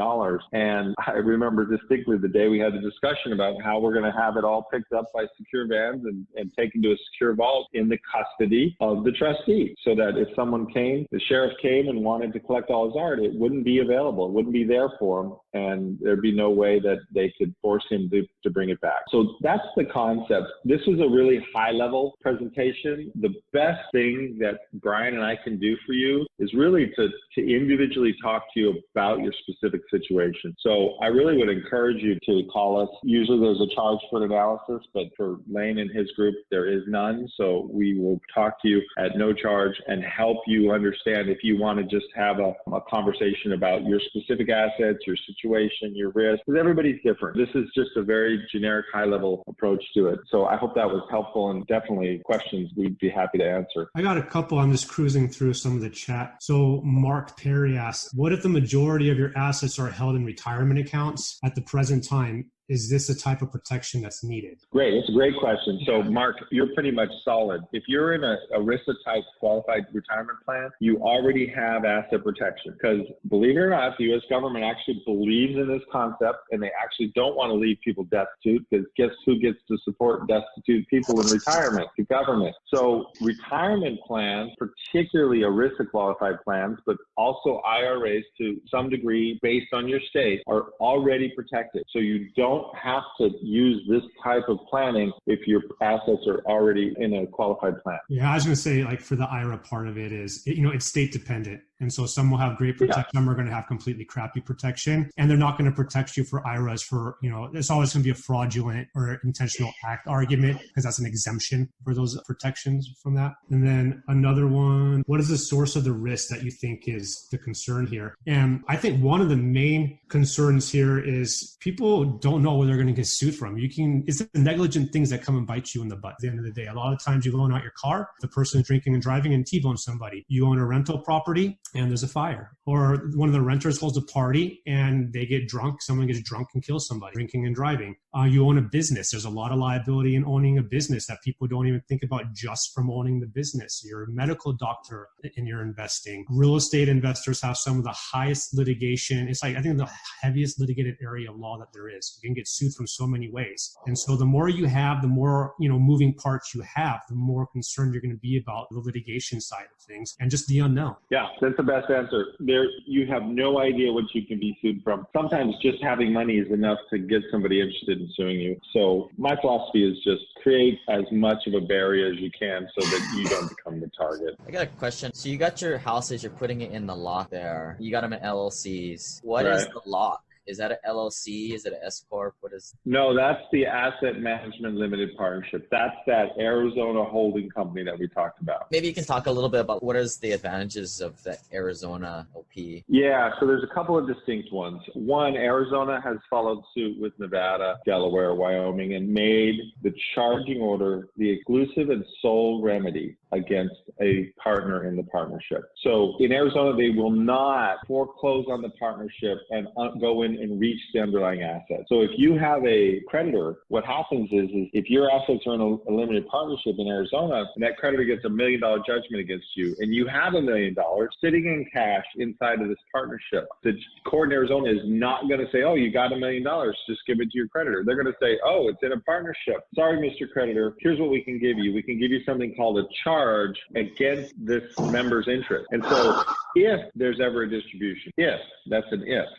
And I remember distinctly the day we had a discussion about how we're going to have it all picked up by secure vans and taken to a secure vault in the custody of the trustee, so that if someone came, the sheriff came and wanted to collect all his art, it wouldn't be available. It wouldn't be there for him. And there'd be no way that they could force him to bring it back. So that's the concept. This was a really high level presentation. The best thing that Brian and I can do for you is really to individually talk to you about your specific situation. So I really would encourage you to call us. Usually there's a charge for an analysis, but for Lane and his group, there is none. So we will talk to you at no charge and help you understand if you want to just have a conversation about your specific assets, your situation, your risk, because everybody's different. This is just a very generic, high-level approach to it. So I hope that was helpful, and definitely questions we'd be happy to answer. I got a couple. I'm just cruising through some of the chat. So Mark Perry asked, what if the majority of your assets are held in retirement accounts at the present time? Is this a type of protection that's needed? Great. It's a great question. So, Mark, you're pretty much solid. If you're in a ERISA-type qualified retirement plan, you already have asset protection because, believe it or not, the U.S. government actually believes in this concept, and they actually don't want to leave people destitute, because guess who gets to support destitute people in retirement? The government. So retirement plans, particularly ERISA qualified plans, but also IRAs to some degree based on your state, are already protected. So you don't have to use this type of planning if your assets are already in a qualified plan. Yeah, I was going to say, like, for the IRA part of it is, it's state dependent. And so some will have great protection, some are going to have completely crappy protection, and they're not going to protect you for IRAs for, it's always going to be a fraudulent or intentional act argument, because that's an exemption for those protections from that. And then another one, what is the source of the risk that you think is the concern here? And I think one of the main concerns here is people don't know where they're going to get sued from. It's the negligent things that come and bite you in the butt at the end of the day. A lot of times you loan out your car, the person is drinking and driving and T-bone somebody. You own a rental property and there's a fire. Or one of the renters holds a party and they get drunk. Someone gets drunk and kills somebody, drinking and driving. You own a business. There's a lot of liability in owning a business that people don't even think about just from owning the business. You're a medical doctor and you're investing. Real estate investors have some of the highest litigation. It's like, I think, the heaviest litigated area of law that there is. You can get sued from so many ways. And so the more you have, the more, moving parts you have, the more concerned you're going to be about the litigation side of things and just the unknown. Yeah, that's the best answer. You have no idea what you can be sued from. Sometimes just having money is enough to get somebody interested in suing you. So my philosophy is just create as much of a barrier as you can so that you don't become the target. I got a question. So you got your houses, you're putting it in the lock there. You got them in LLCs. What is the lock? Is that an LLC? Is it an S Corp? What is? No, that's the Asset Management Limited Partnership. That's that Arizona holding company that we talked about. Maybe you can talk a little bit about what is the advantages of the Arizona LP? Yeah, so there's a couple of distinct ones. One, Arizona has followed suit with Nevada, Delaware, Wyoming, and made the charging order the exclusive and sole remedy against a partner in the partnership. So in Arizona, they will not foreclose on the partnership and go in in and reach the underlying asset. So if you have a creditor, what happens is if your assets are in a limited partnership in Arizona, and that creditor gets $1 million judgment against you, and you have $1 million sitting in cash inside of this partnership, the court in Arizona is not going to say, oh, you got $1 million, just give it to your creditor. They're going to say, oh, it's in a partnership. Sorry, Mr. Creditor, here's what we can give you. We can give you something called a charge against this member's interest. And so if there's ever a distribution, if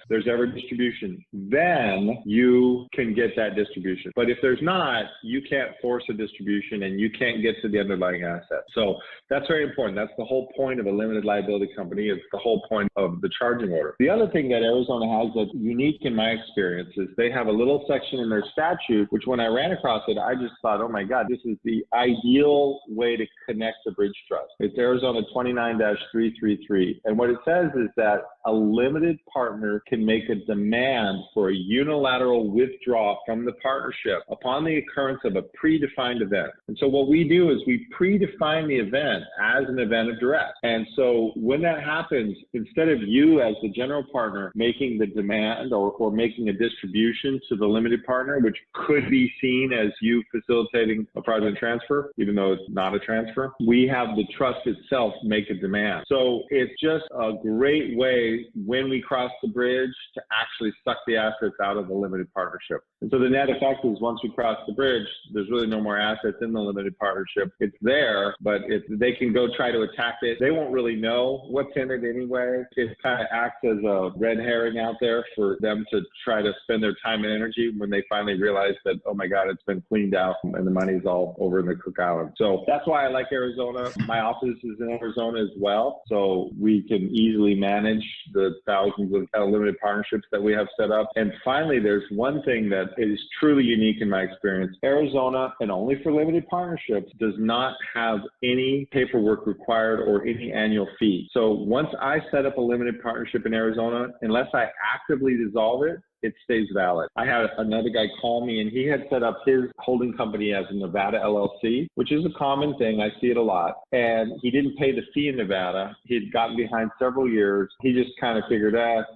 there's ever a distribution, then you can get that distribution. But if there's not, you can't force a distribution and you can't get to the underlying asset. So that's very important. That's the whole point of a limited liability company. It's the whole point of the charging order. The other thing that Arizona has that's unique in my experience is they have a little section in their statute, which when I ran across it, I just thought, oh my God, this is the ideal way to connect the bridge trust. It's Arizona 29-333. And what it says is that a limited partner can make a demand for a unilateral withdrawal from the partnership upon the occurrence of a predefined event. And so what we do is we predefine the event as an event of duress. And so when that happens, instead of you as the general partner making the demand or making a distribution to the limited partner, which could be seen as you facilitating a fraudulent transfer, even though it's not a transfer, we have the trust itself make a demand. So it's just a great way when we cross the bridge to actually suck the assets out of the limited partnership. And so the net effect is once we cross the bridge, there's really no more assets in the limited partnership. It's there, but they can go try to attack it. They won't really know what's in it anyway. It kind of acts as a red herring out there for them to try to spend their time and energy when they finally realize that, oh my God, it's been cleaned out and the money's all over in the Cook Islands. So that's why I like Arizona. My office is in Arizona as well. So we can easily manage the thousands of limited partnerships that we have set up. And finally, there's one thing that is truly unique in my experience. Arizona, and only for limited partnerships, does not have any paperwork required or any annual fee. So once I set up a limited partnership in Arizona, unless I actively dissolve it, it stays valid. I had another guy call me and he had set up his holding company as a Nevada LLC, which is a common thing. I see it a lot. And he didn't pay the fee in Nevada. He had gotten behind several years. He just kind of figured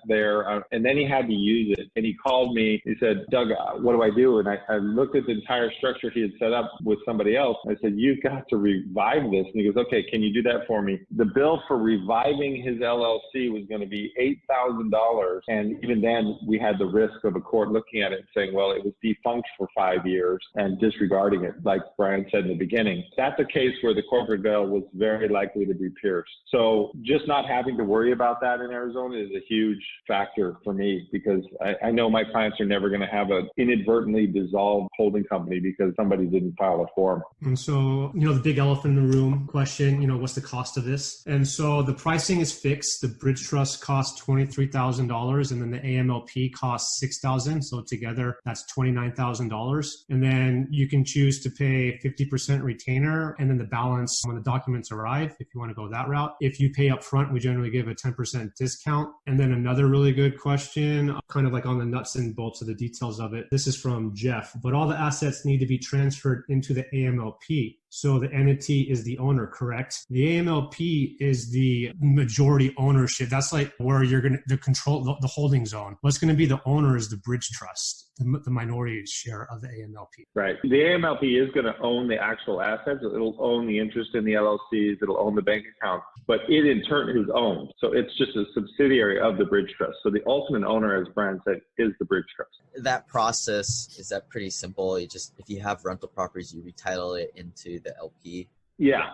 there. And then he had to use it. And he called me. He said, Doug, what do I do? And I looked at the entire structure he had set up with somebody else. I said, you've got to revive this. And he goes, okay, can you do that for me? The bill for reviving his LLC was going to be $8,000. And even then we had the risk of a court looking at it and saying, well, it was defunct for 5 years and disregarding it, like Brian said in the beginning. That's a case where the corporate veil was very likely to be pierced. So just not having to worry about that in Arizona is a huge factor for me, because I know my clients are never going to have an inadvertently dissolved holding company because somebody didn't file a form. And so, the big elephant in the room question, what's the cost of this? And so the pricing is fixed. The bridge trust costs $23,000 and then the AMLP costs $6,000. So together that's $29,000. And then you can choose to pay 50% retainer and then the balance when the documents arrive, if you want to go that route. If you pay up front, we generally give a 10% discount. And then another really good question, kind of like on the nuts and bolts of the details of it. This is from Jeff, but all the assets need to be transferred into the AMLP. So the entity is the owner, correct? The AMLP is the majority ownership. That's like where you're going to control the holding zone. What's going to be the owner is the bridge trust, the minority share of the AMLP. Right. The AMLP is going to own the actual assets. It'll own the interest in the LLCs. It'll own the bank accounts, but it in turn is owned. So it's just a subsidiary of the bridge trust. So the ultimate owner, as Brian said, is the bridge trust. That process, is that pretty simple? If you have rental properties, you retitle it into the LP. Yeah.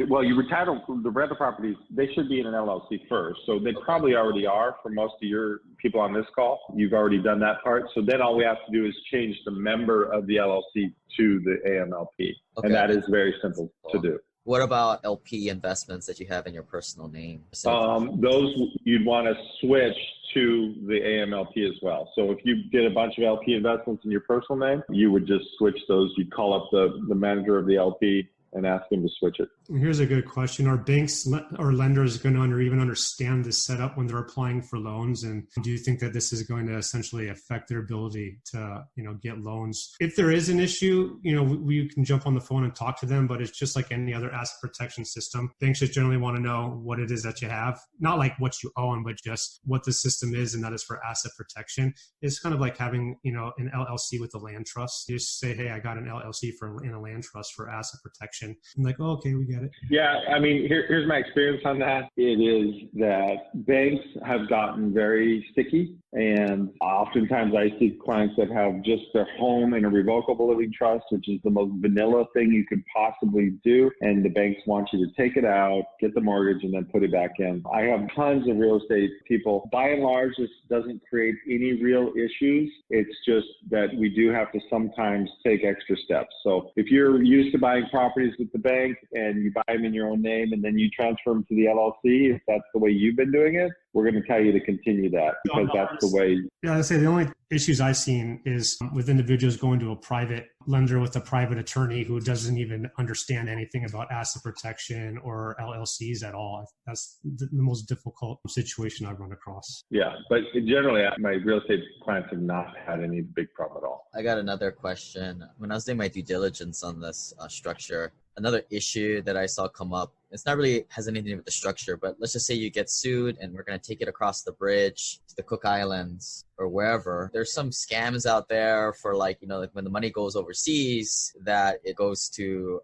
Well, you retitle the rental properties. They should be in an LLC first. So they probably already are for most of your people on this call. You've already done that part. So then all we have to do is change the member of the LLC to the AMLP. Okay. And that is very simple to do. What about LP investments that you have in your personal name? Those you'd want to switch to the AMLP as well. So if you did a bunch of LP investments in your personal name, you would just switch those. You'd call up the manager of the LP and ask them to switch it. Here's a good question. Are banks or lenders going to even understand this setup when they're applying for loans? And do you think that this is going to essentially affect their ability to, get loans? If there is an issue, we can jump on the phone and talk to them, but it's just like any other asset protection system. Banks just generally want to know what it is that you have, not like what you own, but just what the system is, and that is for asset protection. It's kind of like having, an LLC with a land trust. You just say, hey, I got an LLC in a land trust for asset protection. I'm like, oh, okay, we get it. Yeah, I mean, here's my experience on that. It is that banks have gotten very sticky, and oftentimes I see clients that have just their home in a revocable living trust, which is the most vanilla thing you could possibly do, and the banks want you to take it out, get the mortgage, and then put it back in. I have tons of real estate people. By and large, this doesn't create any real issues. It's just that we do have to sometimes take extra steps. So if you're used to buying properties with the bank and you buy them in your own name and then you transfer them to the LLC, if that's the way you've been doing it, we're going to tell you to continue that because that's the way. Yeah, I'd say the only issues I've seen is with individuals going to a private lender with a private attorney who doesn't even understand anything about asset protection or LLCs at all. That's the most difficult situation I've run across. Yeah, but generally, my real estate clients have not had any big problem at all. I got another question. When I was doing my due diligence on this structure, another issue that I saw come up, it's not really has anything to do with the structure, but let's just say you get sued and we're going to take it across the bridge to the Cook Islands or wherever. There's some scams out there for like when the money goes overseas, that it goes to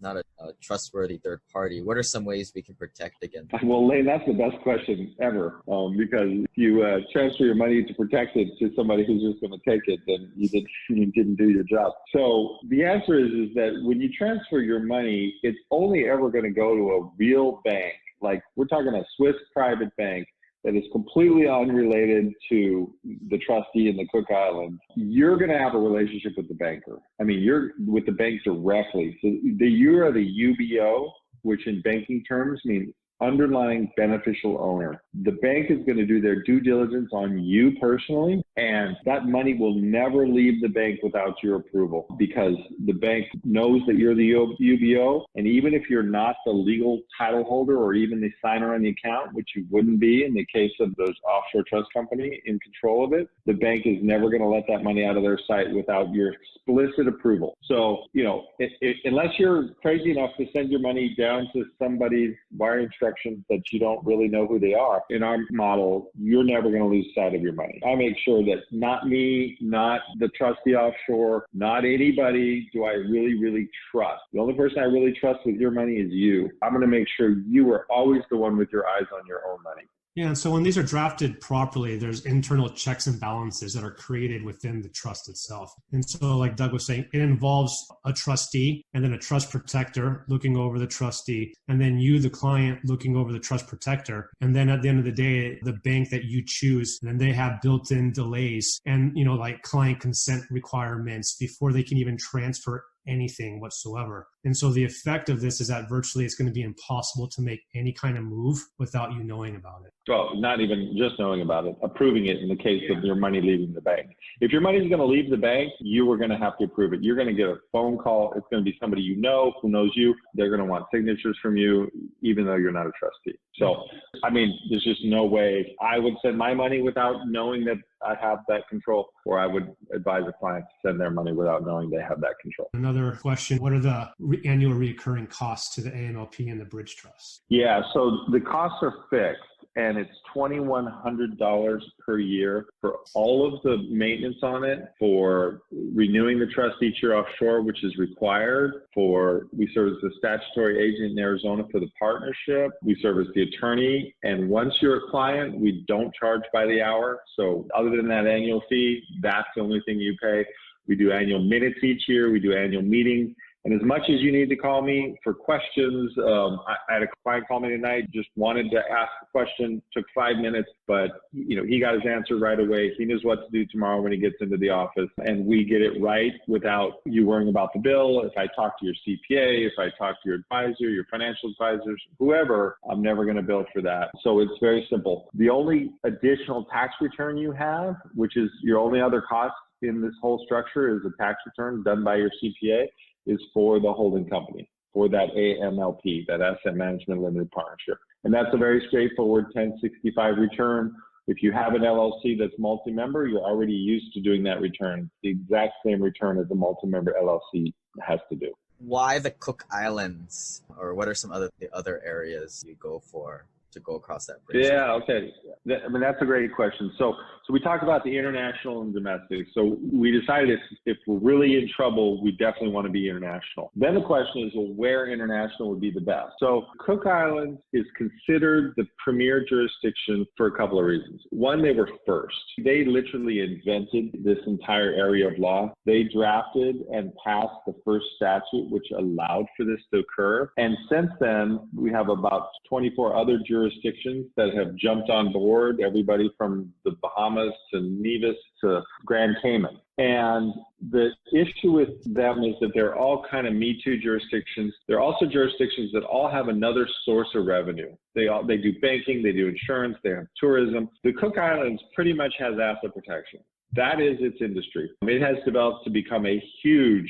not a trustworthy third party. What are some ways we can protect against that? Well, Lane, that's the best question ever, because if you transfer your money to protect it to somebody who's just going to take it, then you didn't do your job. So the answer is that when you transfer your money, it's only ever going to go to a real bank. Like we're talking a Swiss private bank that is completely unrelated to the trustee in the Cook Islands. You're going to have a relationship with the banker. I mean, you're with the bank directly. So you are the UBO, which in banking terms means underlying beneficial owner. The bank is going to do their due diligence on you personally, and that money will never leave the bank without your approval because the bank knows that you're the UBO. And even if you're not the legal title holder or even the signer on the account, which you wouldn't be in the case of those offshore trust company in control of it, the bank is never going to let that money out of their sight without your explicit approval. So, unless you're crazy enough to send your money down to somebody's wire instructions that you don't really know who they are, in our model, you're never going to lose sight of your money. I make sure that not me, not the trustee offshore, not anybody do I really, really trust. The only person I really trust with your money is you. I'm going to make sure you are always the one with your eyes on your own money. Yeah, and so when these are drafted properly, there's internal checks and balances that are created within the trust itself. And so like Doug was saying, it involves a trustee and then a trust protector looking over the trustee, and then you, the client, looking over the trust protector. And then at the end of the day, the bank that you choose, and then they have built-in delays and, like client consent requirements before they can even transfer anything whatsoever. And so the effect of this is that virtually it's going to be impossible to make any kind of move without you knowing about it. Well, not even just knowing about it, approving it in the case of your money leaving the bank. If your money is going to leave the bank, you are going to have to approve it. You're going to get a phone call. It's going to be somebody you know who knows you. They're going to want signatures from you, even though you're not a trustee. So, I mean, there's just no way I would send my money without knowing that I have that control, or I would advise a client to send their money without knowing they have that control. Another question, what are the annual recurring costs to the AMLP and the Bridge Trust? Yeah, so the costs are fixed, and it's $2,100 per year for all of the maintenance on it, for renewing the trust each year offshore, which is required, we serve as the statutory agent in Arizona for the partnership, we serve as the attorney, and once you're a client, we don't charge by the hour. So other than that annual fee, that's the only thing you pay. We do annual minutes each year, we do annual meetings. And as much as you need to call me for questions, I had a client call me tonight, just wanted to ask a question, took 5 minutes, but he got his answer right away. He knows what to do tomorrow when he gets into the office, and we get it right without you worrying about the bill. If I talk to your CPA, if I talk to your advisor, your financial advisors, whoever, I'm never going to bill for that. So it's very simple. The only additional tax return you have, which is your only other cost in this whole structure, is a tax return done by your CPA, is for the holding company. for that AMLP, that Asset Management Limited Partnership. And that's a very straightforward 1065 return. If you have an LLC that's multi-member, you're already used to doing that return. The exact same return as a multi-member LLC has to do. Why the Cook Islands, or what are some other areas you go for to go across that bridge? Yeah, okay. That's a great question. So we talked about the international and domestic. So we decided if we're really in trouble, we definitely want to be international. Then the question is, well, where international would be the best? So Cook Islands is considered the premier jurisdiction for a couple of reasons. One, they were first. They literally invented this entire area of law. They drafted and passed the first statute which allowed for this to occur. And since then, we have about 24 other jurisdictions that have jumped on board, everybody from the Bahamas to Nevis to Grand Cayman. And the issue with them is that they're all kind of Me Too jurisdictions. They're also jurisdictions that all have another source of revenue. They do banking, they do insurance, they have tourism. The Cook Islands pretty much has asset protection. That is its industry. It has developed to become a huge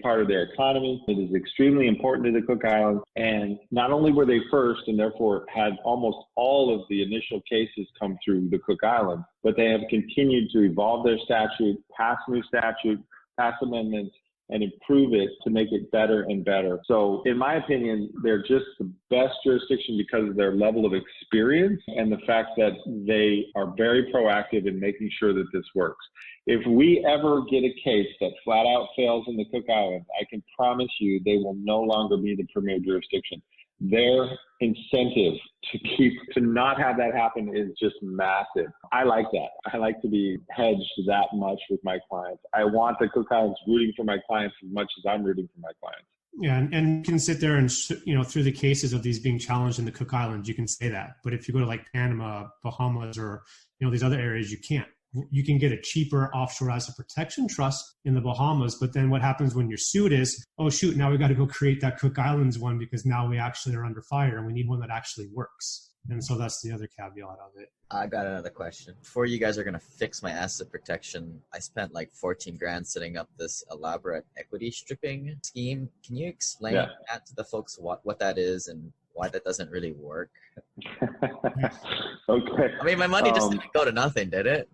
part of their economy. It is extremely important to the Cook Islands. And not only were they first and therefore had almost all of the initial cases come through the Cook Islands, but they have continued to evolve their statute, pass new statute, pass amendments, and improve it to make it better and better. So in my opinion, they're just the best jurisdiction because of their level of experience and the fact that they are very proactive in making sure that this works. If we ever get a case that flat out fails in the Cook Islands, I can promise you they will no longer be the premier jurisdiction. Their incentive to not have that happen is just massive. I like that. I like to be hedged that much with my clients. I want the Cook Islands rooting for my clients as much as I'm rooting for my clients. Yeah, and you can sit there and, through the cases of these being challenged in the Cook Islands, you can say that. But if you go to like Panama, Bahamas, or, these other areas, you can't. You can get a cheaper offshore asset protection trust in the Bahamas, but then what happens when you're sued is, oh shoot, now we got to go create that Cook Islands one because now we actually are under fire and we need one that actually works. And so that's the other caveat of it. I got another question. Before you guys are going to fix my asset protection, I spent like 14 grand setting up this elaborate equity stripping scheme. Can you explain that to the folks what that is and why that doesn't really work? Okay. I mean, my money just didn't go to nothing, did it?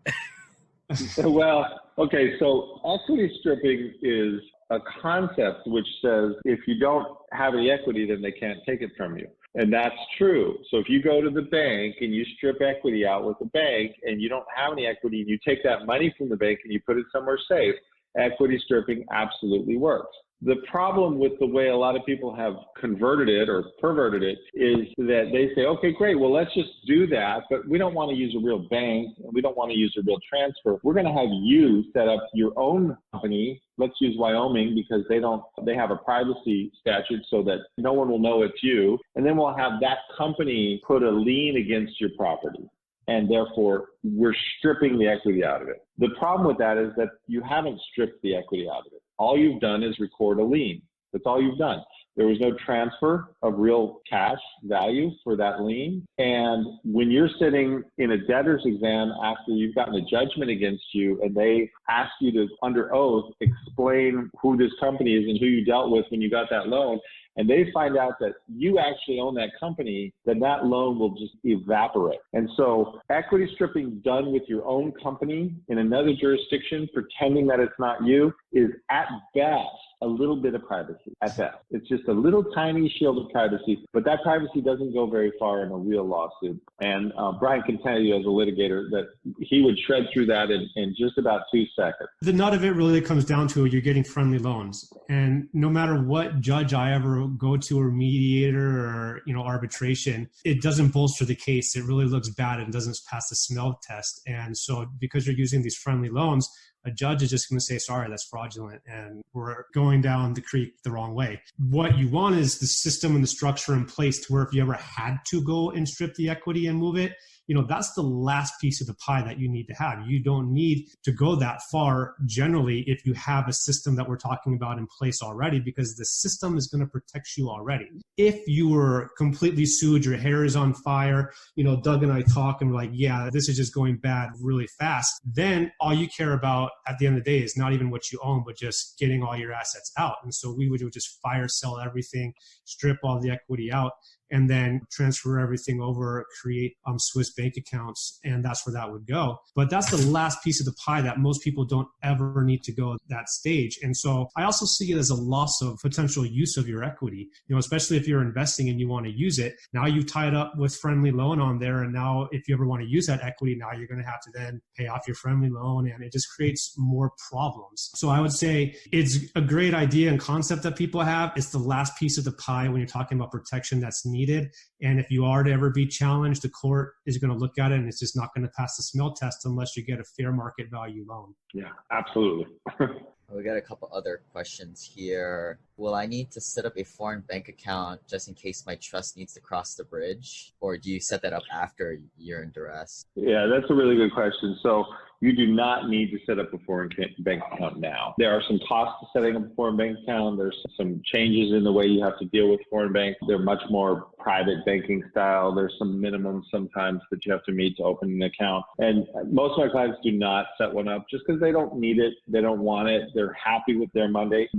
Well, okay. So equity stripping is a concept which says if you don't have any equity, then they can't take it from you. And that's true. So if you go to the bank and you strip equity out with the bank and you don't have any equity and you take that money from the bank and you put it somewhere safe, equity stripping absolutely works. The problem with the way a lot of people have converted it or perverted it is that they say, okay, great, well, let's just do that, but we don't want to use a real bank and we don't want to use a real transfer. We're going to have you set up your own company. Let's use Wyoming because they have a privacy statute so that no one will know it's you. And then we'll have that company put a lien against your property. And therefore, we're stripping the equity out of it. The problem with that is that you haven't stripped the equity out of it. All you've done is record a lien. That's all you've done. There was no transfer of real cash value for that lien. And when you're sitting in a debtor's exam after you've gotten a judgment against you and they ask you to, under oath, explain who this company is and who you dealt with when you got that loan, and they find out that you actually own that company, then that loan will just evaporate. And so equity stripping done with your own company in another jurisdiction, pretending that it's not you, is at best a little bit of privacy, at best. It's just a little tiny shield of privacy, but that privacy doesn't go very far in a real lawsuit. And Brian can tell you as a litigator that he would shred through that in just about 2 seconds. The nut of it really comes down to you're getting friendly loans. And no matter what judge I ever go to or mediator or arbitration, it doesn't bolster the case. It really looks bad and doesn't pass the smell test. And so because you're using these friendly loans, a judge is just going to say, sorry, that's fraudulent, and we're going down the creek the wrong way. What you want is the system and the structure in place to where if you ever had to go and strip the equity and move it, that's the last piece of the pie that you need to have. You don't need to go that far generally if you have a system that we're talking about in place already, because the system is going to protect you already. If you were completely sued, your hair is on fire, Doug and I talk and we're like, yeah, this is just going bad really fast, then all you care about at the end of the day is not even what you own, but just getting all your assets out. And so we would just fire sell everything, strip all the equity out, and then transfer everything over, create Swiss bank accounts, and that's where that would go. But that's the last piece of the pie that most people don't ever need to go at that stage. And so I also see it as a loss of potential use of your equity, especially if you're investing and you want to use it. Now you tie it up with friendly loan on there, and now if you ever want to use that equity, now you're going to have to then pay off your friendly loan, and it just creates more problems. So I would say it's a great idea and concept that people have. It's the last piece of the pie when you're talking about protection that's needed. And if you are to ever be challenged, the court is going to look at it and it's just not going to pass the smell test unless you get a fair market value loan. Yeah, absolutely. We got a couple other questions here. Will I need to set up a foreign bank account just in case my trust needs to cross the bridge? Or do you set that up after you're in duress? Yeah, that's a really good question. So you do not need to set up a foreign bank account now. There are some costs to setting up a foreign bank account. There's some changes in the way you have to deal with foreign banks. They're much more private banking style. There's some minimums sometimes that you have to meet to open an account. And most of my clients do not set one up just because they don't need it. They don't want it. They're happy with their money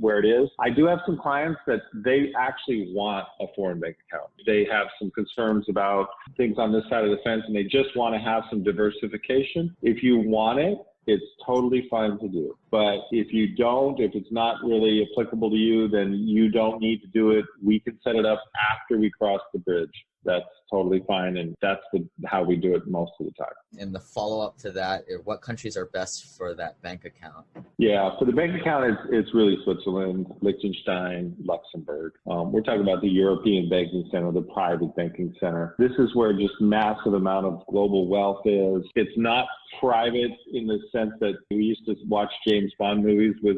where it is. I do have some clients that they actually want a foreign bank account. They have some concerns about things on this side of the fence and they just want to have some diversification. If you want it, it's totally fine to do. But if you don't, if it's not really applicable to you, then you don't need to do it. We can set it up after we cross the bridge. That's totally fine. And that's how we do it most of the time. And the follow-up to that, what countries are best for that bank account? Yeah, for the bank account, it's really Switzerland, Liechtenstein, Luxembourg. We're talking about the European banking center, the private banking center. This is where just massive amount of global wealth is. It's not private in the sense that we used to watch James Bond movies with,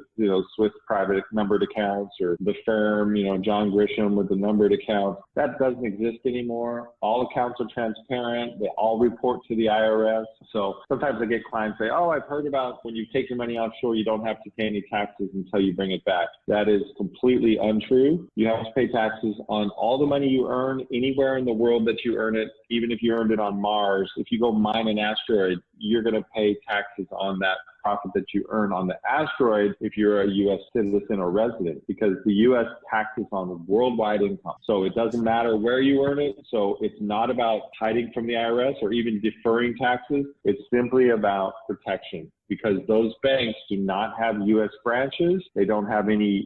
Swiss private numbered accounts, or The Firm, John Grisham with the numbered accounts. That doesn't exist anymore. All accounts are transparent. They all report to the IRS. So sometimes I get clients say, oh, I've heard about when you take your money offshore, you don't have to pay any taxes until you bring it back. That is completely untrue. You have to pay taxes on all the money you earn anywhere in the world that you earn it, even if you earned it on Mars. If you go mine an asteroid, you're going to pay taxes on that profit that you earn on the asteroid if you're a U.S. citizen or resident, because the U.S. taxes on worldwide income. So it doesn't matter where you earn it. So it's not about hiding from the IRS or even deferring taxes. It's simply about protection, because those banks do not have U.S. branches. They don't have any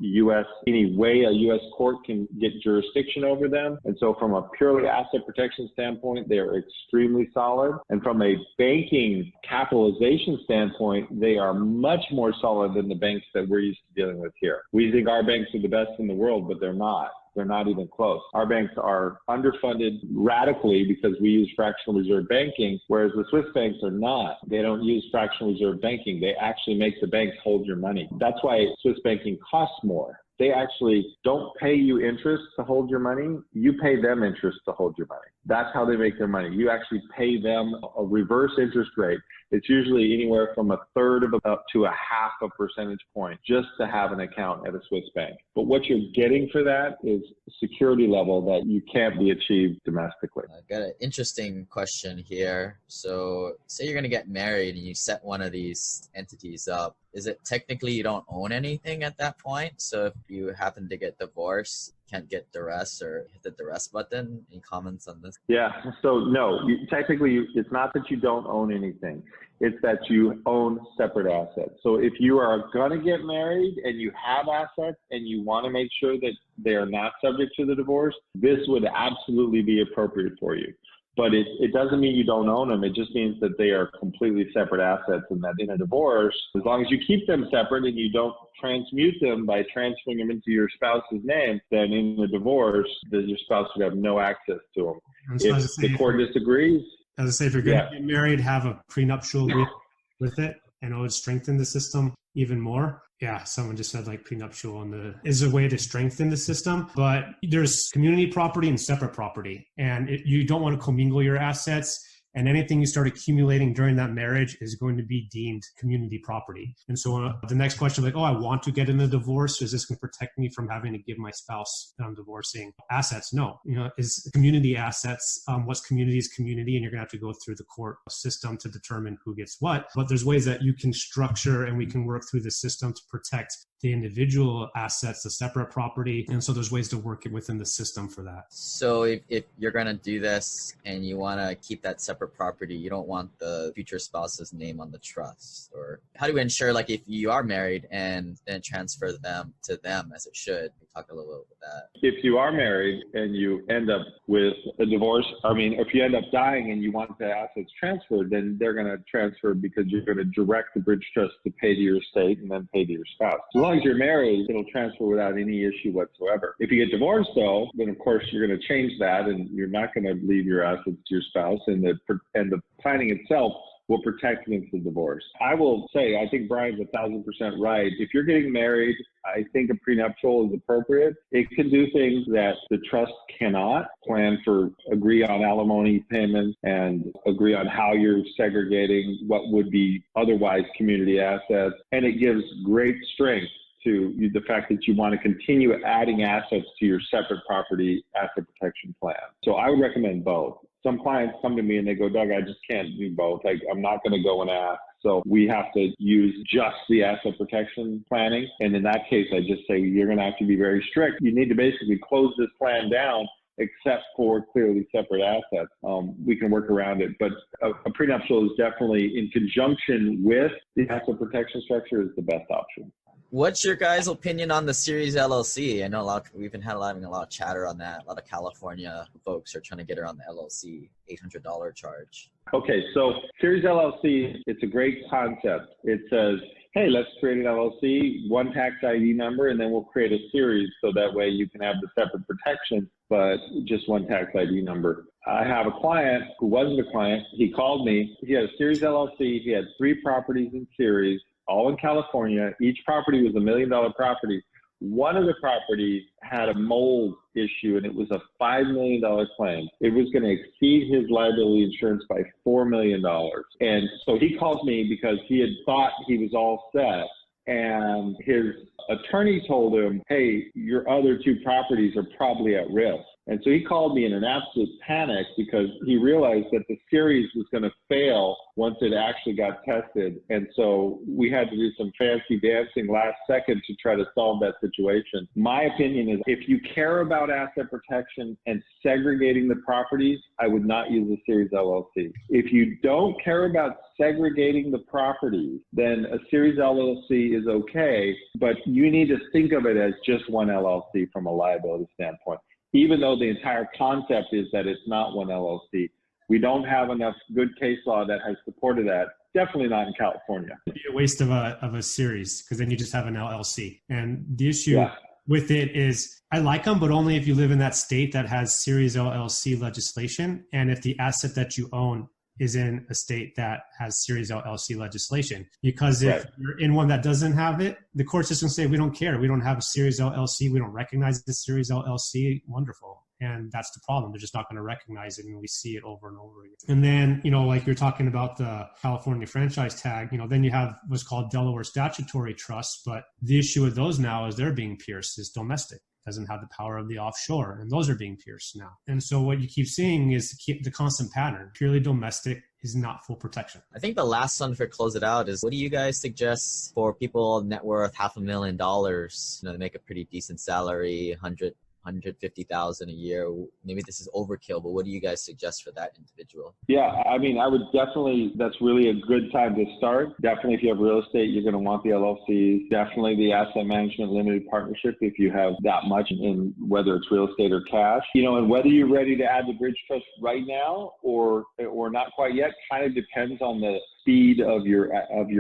way a U.S. court can get jurisdiction over them. And so from a purely asset protection standpoint, they're extremely solid. And from a banking capitalization standpoint, they are much more solid than the banks that we're used to dealing with here. We think our banks are the best in the world, but they're not. They're not even close. Our banks are underfunded radically because we use fractional reserve banking, whereas the Swiss banks are not. They don't use fractional reserve banking. They actually make the banks hold your money. That's why Swiss banking costs more. They actually don't pay you interest to hold your money. You pay them interest to hold your money. That's how they make their money. You actually pay them a reverse interest rate. It's usually anywhere from 1/3 of about to 0.5 percentage point just to have an account at a Swiss bank. But what you're getting for that is security level that you can't be achieved domestically. I got an interesting question here. So say you're going to get married and you set one of these entities up. Is it technically you don't own anything at that point? So if you happen to get divorced, can't get duress or hit the duress button? Any comments on this? Yeah. So no, technically it's not that you don't own anything. It's that you own separate assets. So if you are going to get married and you have assets and you want to make sure that they are not subject to the divorce, this would absolutely be appropriate for you. But it doesn't mean you don't own them. It just means that they are completely separate assets, and that in a divorce, as long as you keep them separate and you don't transmute them by transferring them into your spouse's name, then in the divorce, your spouse would have no access to them. If the court disagrees. As I say, if you're going to get married, have a prenuptial agreement with it, and it would strengthen the system even more. Yeah, someone just said like prenuptial is a way to strengthen the system, but there's community property and separate property, and you don't want to commingle your assets. And anything you start accumulating during that marriage is going to be deemed community property. And so the next question, like, oh, I want to get in a divorce. Is this going to protect me from having to give my spouse that I'm divorcing assets? No. Is community assets, what's community is community, and you're going to have to go through the court system to determine who gets what. But there's ways that you can structure and we can work through the system to protect the individual assets, the separate property. And so there's ways to work it within the system for that. So if you're going to do this and you want to keep that separate property, you don't want the future spouse's name on the trust, or how do you ensure, like, if you are married and then transfer them to them as it should? We talk a little bit about that. If you are married and you end up with a divorce, if you end up dying and you want the assets transferred, then they're going to transfer because you're going to direct the bridge trust to pay to your estate and then pay to your spouse. As long as you're married, it'll transfer without any issue whatsoever. If you get divorced, though, then of course you're going to change that, and you're not going to leave your assets to your spouse, and the planning itself will protect against the divorce. I will say, I think Brian's 1,000% right. If you're getting married, I think a prenuptial is appropriate. It can do things that the trust cannot. Agree on alimony payments and agree on how you're segregating what would be otherwise community assets. And it gives great strength to the fact that you want to continue adding assets to your separate property asset protection plan. So I would recommend both. Some clients come to me and they go, Doug, I just can't do both. I'm not going to go and ask. So we have to use just the asset protection planning. And in that case, I just say, you're going to have to be very strict. You need to basically close this plan down except for clearly separate assets. We can work around it. But a prenuptial is definitely, in conjunction with the asset protection structure, is the best option. What's your guys' opinion on the Series LLC? I know we've been having a lot of chatter on that. A lot of California folks are trying to get around the LLC $800 charge. Okay, so Series LLC, it's a great concept. It says, hey, let's create an LLC, one tax ID number, and then we'll create a series so that way you can have the separate protection, but just one tax ID number. I have a client who wasn't a client. He called me. He had a Series LLC. He had 3 properties in series, all in California. Each property was $1 million property. One of the properties had a mold issue, and it was a $5 million claim. It was going to exceed his liability insurance by $4 million. And so he called me because he had thought he was all set. And his attorney told him, hey, your other 2 properties are probably at risk. And so he called me in an absolute panic because he realized that the series was going to fail once it actually got tested. And so we had to do some fancy dancing last second to try to solve that situation. My opinion is, if you care about asset protection and segregating the properties, I would not use a Series LLC. If you don't care about segregating the properties, then a Series LLC is okay, but you need to think of it as just one LLC from a liability standpoint. Even though the entire concept is that it's not one LLC. We don't have enough good case law that has supported that. Definitely not in California. It'd be a waste of a series, because then you just have an LLC. And the issue with it is, I like them, but only if you live in that state that has Series LLC legislation, and if the asset that you own is in a state that has Series LLC legislation. Because if you're in one that doesn't have it, the court system say, we don't care. We don't have a Series LLC. We don't recognize the Series LLC. Wonderful. And that's the problem. They're just not going to recognize it. And we see it over and over again. And then, like you're talking about the California franchise tag, then you have what's called Delaware statutory trusts. But the issue with those now is they're being pierced is domestic. Doesn't have the power of the offshore, and those are being pierced now. And so what you keep seeing is the constant pattern. Purely domestic is not full protection. I think the last one for close it out is, what do you guys suggest for people net worth $500,000? They make a pretty decent salary, $150,000 a year. Maybe this is overkill, but what do you guys suggest for that individual? Yeah, I would definitely, that's really a good time to start. Definitely, if you have real estate, you're going to want the LLCs. Definitely the asset management limited partnership if you have that much in whether it's real estate or cash. And whether you're ready to add the bridge trust right now or not quite yet kind of depends on the speed of your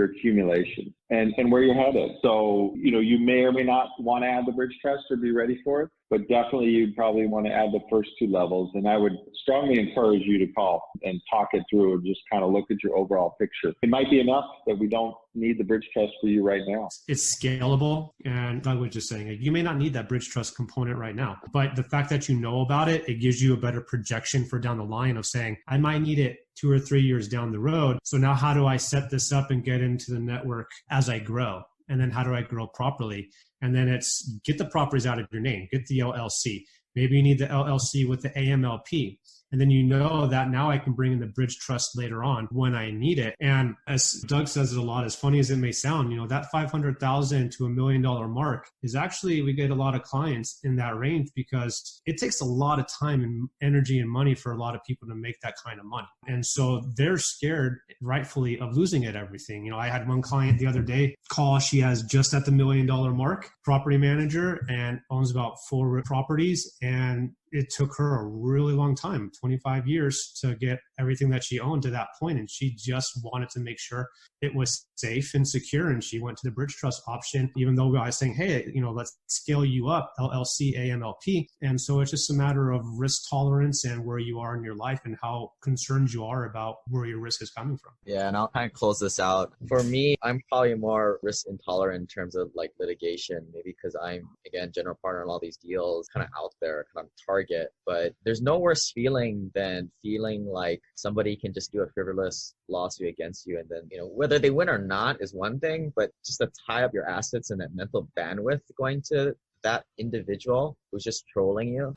accumulation and where you're headed. So, you may or may not want to add the bridge trust or be ready for it, but definitely you'd probably want to add the first 2 levels. And I would strongly encourage you to call and talk it through and just kind of look at your overall picture. It might be enough that we don't need the bridge trust for you right now. It's scalable. And I was just saying, you may not need that bridge trust component right now, but the fact that you know about it, it gives you a better projection for down the line of saying, I might need it 2 or 3 years down the road. So now how do I set this up and get into the network as I grow? And then how do I grow properly? And then it's get the properties out of your name, get the LLC. Maybe you need the LLC with the AMLP. And then you know that now I can bring in the bridge trust later on when I need it. And as Doug says it a lot, as funny as it may sound, that $500,000 to $1 million mark is actually, we get a lot of clients in that range because it takes a lot of time and energy and money for a lot of people to make that kind of money. And so they're scared, rightfully, of losing it everything. I had one client the other day call, she has just at the $1 million mark, property manager, and owns about 4 properties. And it took her a really long time, 25 years, to get everything that she owned to that point. And she just wanted to make sure it was safe and secure. And she went to the bridge trust option, even though I was saying, hey, let's scale you up, LLC, AMLP. And so it's just a matter of risk tolerance and where you are in your life and how concerned you are about where your risk is coming from. Yeah, and I'll kind of close this out. For me, I'm probably more risk intolerant in terms of like litigation, maybe because I'm, again, general partner in all these deals, kind of out there, kind of target. But there's no worse feeling than feeling like somebody can just do a frivolous lawsuit against you. And then, whether they win or not is one thing, but just to tie up your assets and that mental bandwidth going to that individual who's just trolling you.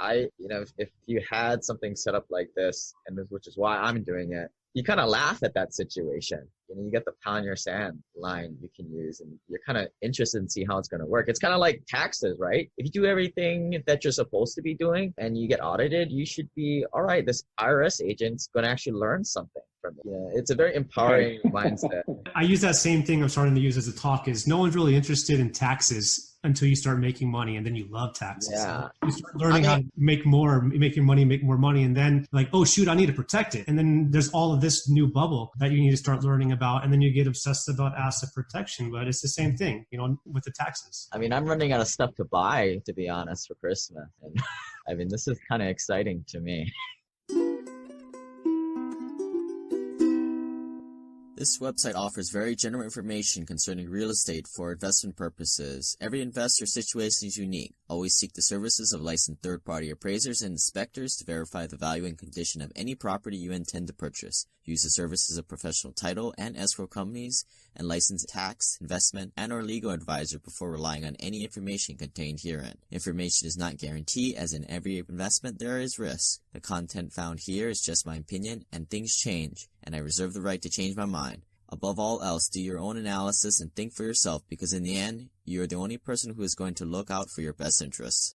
If you had something set up like this, and which is why I'm doing it, you kind of laugh at that situation. You get the pound your sand line you can use, and you're kind of interested in see how it's going to work. It's kind of like taxes, right? If you do everything that you're supposed to be doing and you get audited, you should be, all right, this IRS agent's going to actually learn something from it. Yeah, it's a very empowering mindset. I use that same thing I'm starting to use as a talk is no one's really interested in taxes until you start making money, and then you love taxes. Yeah. You start learning how to make more money, and then like, oh shoot, I need to protect it. And then there's all of this new bubble that you need to start learning about, and then you get obsessed about asset protection. But it's the same thing, with the taxes. I'm running out of stuff to buy, to be honest, for Christmas. And this is kind of exciting to me. This website offers very general information concerning real estate for investment purposes. Every investor situation is unique. Always seek the services of licensed third-party appraisers and inspectors to verify the value and condition of any property you intend to purchase. Use the services of professional title and escrow companies and licensed tax, investment, and or legal advisor before relying on any information contained herein. Information is not guaranteed, as in every investment there is risk. The content found here is just my opinion, and things change, and I reserve the right to change my mind. Above all else, do your own analysis and think for yourself, because in the end, you are the only person who is going to look out for your best interests.